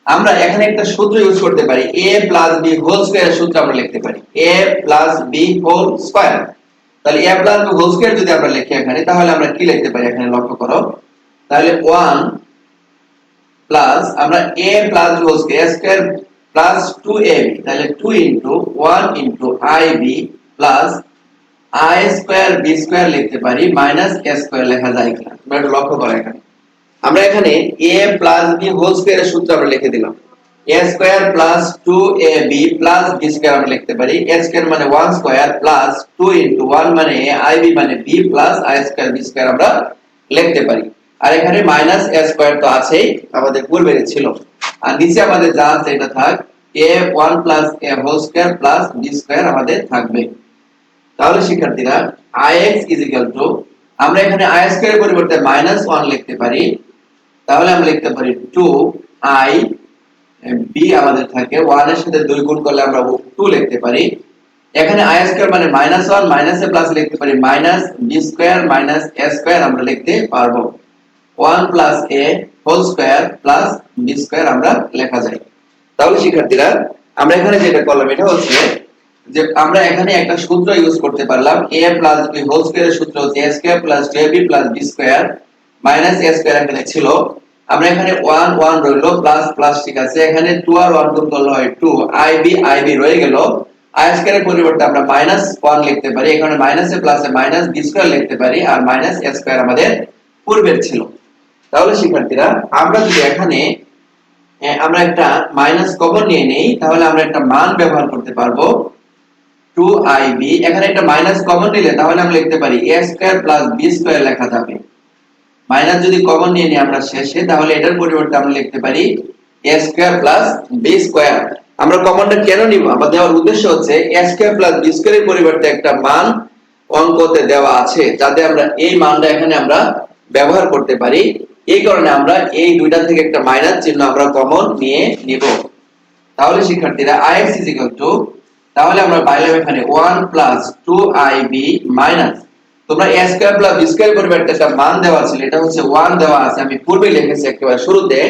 আমরা এখানে একটা সূত্র ইউজ করতে পারি, a প্লাস b হোল স্কয়ারের সূত্র আমরা লিখতে পারি a plus b whole square. তাহলে a plus b whole square যদি আমরা লিখি এখানে, তাহলে আমরা কি লিখতে পারি এখানে লক্ষ্য করো, তাহলে 1 প্লাস আমরা a plus b whole square plus 2ab, তাহলে 2 into 1 into ib plus i square b square লিখতে পারি মাইনাস a স্কয়ার লেখা যায় কিনা তোমরা একটু লক্ষ্য করো। এখানে আমরা এখানে a প্লাস b হোল স্কয়ারের সূত্র আমরা লিখে দিলাম, a square plus 2ab plus b square আমরা লিখতে পারি, a স্কয়ার মানে 1 স্কয়ার প্লাস 2 ইনটু 1 মানে a, ib মানে b plus i square b square আমরা লিখতে পারি। আর এখানে মাইনাস a স্কয়ার তো আছেই, আমাদের পূর্বের ছিল। আর নিচে আমাদের যা আছে এটা থাক a1 plus a whole square plus b square আমাদের থাকবে। তাহলে শিক্ষার্থীরা ix ইজ ইকুয়াল টু, আমরা এখানে i স্কয়ারের পরিবর্তে -1 লিখতে পারি। তাহলে আমরা লিখতে পারি 2i b আমাদের থাকে 1 এর সাথে 2 গুণ করলে আমরা 2 লিখতে পারি। এখানে i স্কয়ার মানে -1 মাইনাস এ প্লাস লিখতে পারি minus b square minus a square আমরা লিখতে পারবো। 1 plus a whole square plus b square আমরা লেখা যায়। তাহলে শিক্ষার্থীরা আমরা এখানে যেটা করলাম এটা হচ্ছে যে আমরা এখানে একটা সূত্র ইউজ করতে পারলাম, a প্লাস b হোল স্কয়ারের সূত্র হচ্ছে a square plus 2ab plus b square minus a square এখানে ছিল। আমরা এখানে 1 1 রইলো প্লাস প্লাস ঠিক আছে, এখানে 2 আর 1 গুণ করলে হয় 2 ib রয়ে গেল। i স্কয়ারের পরিবর্তে আমরা -1 লিখতে পারি, এখানে মাইনাসে প্লাসে মাইনাস b স্কয়ার লিখতে পারি, আর মাইনাস a স্কয়ার আমাদের পূর্বের ছিল। তাহলে শিক্ষার্থীরা আমরা যদি এখানে আমরা একটা মাইনাস কমন নিয়ে নেই, তাহলে আমরা একটা মান ব্যবহার করতে পারবো 2ib। এখানে একটা মাইনাস কমন নিলে তাহলে আমরা লিখতে পারি a square plus b square লেখা যাবে। মাইনাস যদি কমন নিয়ে নিই আমরা শেষে, তাহলে এটার পরিবর্তে আমরা লিখতে পারি a square plus b square. আমরা কমনটা কেন নিব? আমাদের দেওয়ার উদ্দেশ্য হচ্ছে a স্কয়ার প্লাস b স্কয়ারের পরিবর্তে একটা মান অঙ্কতে দেওয়া আছে, যাতে আমরা এই মানটা এখানে আমরা ব্যবহার করতে পারি। এই কারণে আমরা এই দুইটা থেকে একটা মাইনাস চিহ্ন আমরা কমন নিয়ে নিব। তাহলে শিক্ষার্থীরা ix ইজ ইকুয়াল টু, তাহলে আমরা পাইলাম এখানে 1 প্লাস 2ib মাইনাস, তোমরা a square plus b square পরিবর্তে একটা মান দেওয়া ছিল, এটা হচ্ছে 1 দেওয়া আছে, আমি পূর্বে লিখেছি একেবারে শুরুতে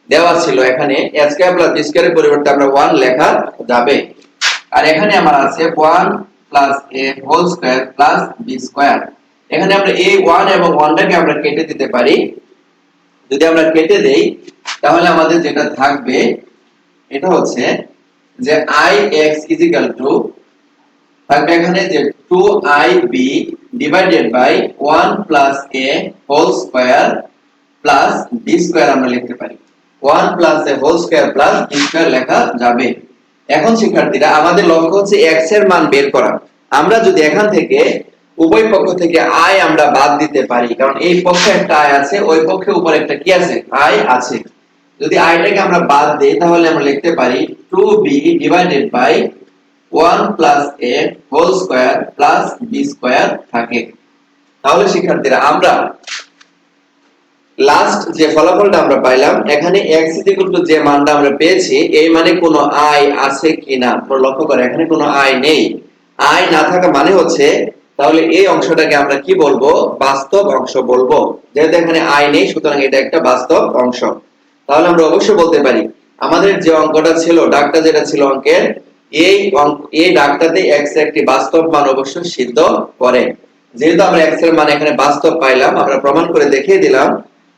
দেওয়া ছিল, এখানে a স্কয়ার প্লাস b স্কয়ারের পরিবর্তে আমরা 1 লেখা যাবে। আর এখানে আমার আছে 1 plus a whole square plus b square. এখানে আমরা এই 1 এবং 1টাকে আমরা কেটে দিতে পারি। যদি আমরা কেটে দেই তাহলে আমাদের যেটা থাকবে এটা হচ্ছে যে ix ইজ ইকুয়াল টু থাকবে এখানে যে 2ib divided by 1 plus a whole square plus b square আমরা লিখতে পারি। 1 plus a whole square plus b square লেখা যাবে। এখন শিক্ষার্থীরা আমাদের লক্ষ্য হচ্ছে x এর মান বের করা। আমরা যদি এখান থেকে উভয় পক্ষ থেকে i আমরা বাদ দিতে পারি, কারণ এই পক্ষে একটা i আছে, ওই পক্ষে উপরে একটা কি আছে i আছে। যদি i টাকে আমরা বাদ দেই তাহলে আমরা লিখতে পারি 2b divided by 1 plus a whole square plus b square থাকে। তাহলে শিক্ষার্থীরা আমরা লাস্ট যে ফলাফলটা আমরা পাইলাম, এখানে x যে মানটা আমরা পেয়েছি এই মানে কোনো i আছে কিনা লক্ষ্য করে, এখানে কোনো i নেই। i না থাকা মানে হচ্ছে তাহলে এই অংশটাকে আমরা কি বলবো? বাস্তব অংশ বলবো। যেহেতু এখানে i নেই সুতরাং এটা একটা বাস্তব অংশ। তাহলে আমরা অবশ্যই বলতে পারি আমাদের যে অঙ্কটা ছিল, দাগটা যেটা ছিল অঙ্কের, এই দাগটাতে x এর একটি বাস্তব মান অবশ্যই সিদ্ধ করে। যেহেতু আমরা x এর মান এখানে বাস্তব পাইলাম, আমরা প্রমাণ করে দেখিয়ে দিলাম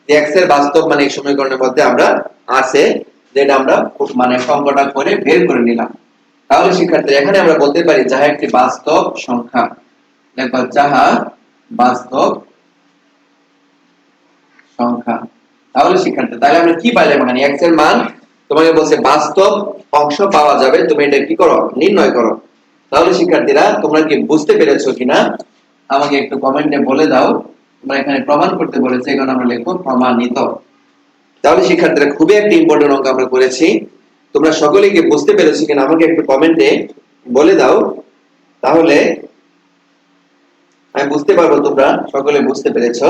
যে x এর বাস্তব মান এই সমীকরণের মধ্যে আমরা আছে, যেটা আমরা মানে অঙ্কটা করে বের করে নিলাম। তাহলে শিক্ষার্থীরা এখানে আমরা বলতে পারি যাহা একটি বাস্তব সংখ্যা, দেখো যাহা বাস্তব সংখ্যা। তাহলে শিক্ষার্থী তাহলে আমরা কি পাইলাম? এখানে x এর মান তোমাকে বলছে বাস্তব অংশ পাওয়া যাবে, তুমি এটা কি করো? নির্ণয় করো। তাহলে শিক্ষার্থীরা তোমরা কি বুঝতে পেরেছো কিনা আমাকে একটু কমেন্টে বলে দাও। তোমরা এখানে প্রমাণ করতে বলেছে, এখন আমরা লিখবো প্রমাণিত। তাহলে শিক্ষার্থীরা খুবই একটা ইম্পর্টেন্ট অঙ্ক আমরা করেছি, তোমরা সকলেই কি বুঝতে পেরেছো কিনা আমাকে একটু কমেন্টে বলে দাও, তাহলে আমি বুঝতে পারবো তোমরা সকলে বুঝতে পেরেছো।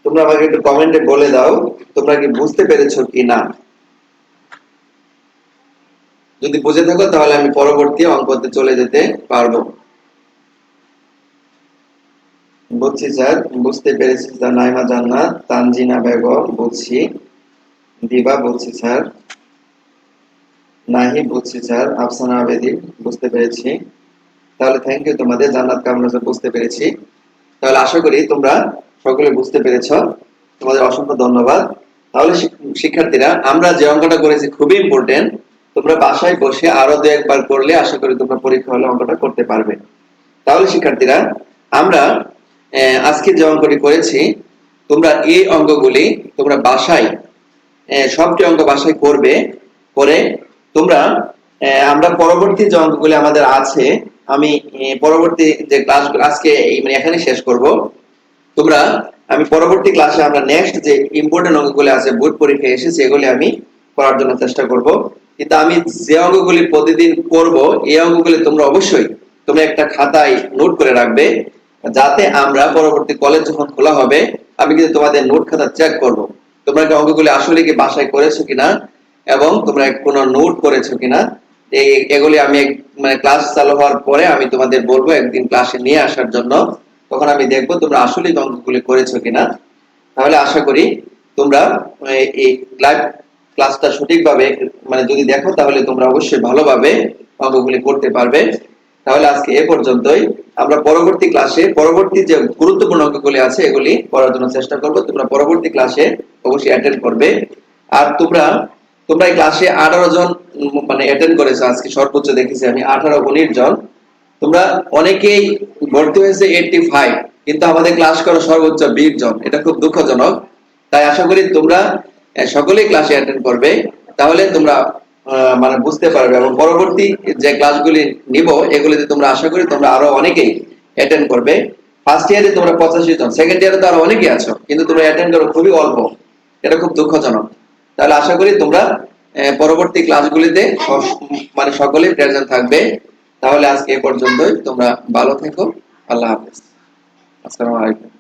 তোমরা আমাকে একটু কমেন্টে বলে দাও তোমরা কি বুঝতে পেরেছো কিনা। যদি বুঝে থাকো তাহলে আমি পরবর্তী অঙ্কতে চলে যেতে পারবো। বুঝছি স্যার, বুঝতে পেরেছি স্যার। নাইমা জান্নাত, তানজিনা বেগম, বুঝছি। দিবা, বুঝছি স্যার। নাহি, বুঝছি স্যার। আফসানা আবেদী, বুঝতে পেরেছি। তাহলে থ্যাংক ইউ তোমাদের। জান্নাত কামরুল, বুঝতে পেরেছি। তাহলে আশা করি তোমরা সকলে বুঝতে পেরেছো, তোমাদের অসংখ্য ধন্যবাদ। তাহলে শিক্ষার্থীরা আমরা যে অঙ্কটা করেছি খুবই ইম্পর্টেন্ট, তোমরা বাসায় বসে আরো দু একবার করলে আশা করি তোমরা পরীক্ষা হলে অঙ্কটা করতে পারবে। তাহলে শিক্ষার্থীরা আমরা আজকে যে অঙ্কটি করেছি, তোমরা এই অঙ্কগুলি তোমরা বাসায় সবটি অঙ্ক বাসায় করবে। পরে তোমরা আমরা পরবর্তী যে অঙ্কগুলি আমাদের আছে, আমি পরবর্তী যে ক্লাস আজকে মানে এখানে শেষ করব। তোমরা আমি পরবর্তী ক্লাসে আমরা নেক্সট যে ইম্পর্টেন্ট অঙ্কগুলো আছে বোর্ড পরীক্ষায় এসেছে এগুলি আমি করার জন্য চেষ্টা করব। কিন্তু আমি যে অঙ্কগুলি প্রতিদিন করব এই অঙ্কগুলি তোমরা অবশ্যই তুমি একটা খাতায় নোট করে রাখবে, যাতে আমরা পরবর্তী কলেজ যখন খোলা হবে আমি কিন্তু তোমাদের নোট খাতা চেক করব তোমরা কি অঙ্কগুলি আসলে কি বাসায় করেছো কিনা এবং তোমরা কোনো নোট করেছো কিনা। এগুলি আমি মানে ক্লাস চালু হওয়ার পরে আমি তোমাদের বলবো একদিন ক্লাসে নিয়ে আসার জন্য, তখন আমি দেখবো তোমরা আসলে অঙ্কগুলি করেছো কিনা। তাহলে আশা করি তোমরা এই লাইভ ক্লাসটা সঠিকভাবে মানে যদি দেখো তাহলে তোমরা অবশ্যই ভালোভাবে অঙ্কগুলি করতে পারবে। তাহলে আজকে এ পর্যন্তই। আমরা পরবর্তী ক্লাসে পরবর্তী যে গুরুত্বপূর্ণ অঙ্কগুলি আছে এগুলি করার জন্য চেষ্টা করব। তোমরা পরবর্তী ক্লাসে অবশ্যই অ্যাটেন্ড করবে। আর তোমরা এই ক্লাসে 18 জন মানে অ্যাটেন্ড করেছো আজকে, সর্বোচ্চ দেখেছি আমি 18-19 জন। তোমরা অনেকেই ভর্তি হয়েছে 85, কিন্তু আমাদের ক্লাস করো সর্বোচ্চ 20 জন, এটা খুব দুঃখজনক। তাই আশা করি তোমরা সকলেই ক্লাসে অ্যাটেন্ড করবে, তাহলে তোমরা মানে বুঝতে পারবে এবং পরবর্তী যে ক্লাসগুলি নিব এগুলিতে তোমরা আশা করি তোমরা আরো অনেকেই অ্যাটেন্ড করবে। ফার্স্ট ইয়ারে তোমরা 85 জন, সেকেন্ড ইয়ারে তো আরো অনেকেই আছো, কিন্তু তোমরা অ্যাটেন্ড করো খুবই অল্প, এটা খুব দুঃখজনক। তাহলে আশা করি তোমরা পরবর্তী ক্লাসগুলিতে মানে সকলেই প্রেজেন্ট থাকবে। তাহলে আজকে এ পর্যন্তই, তোমরা ভালো থেকো, আল্লাহ হাফেজ, আসসালামু আলাইকুম।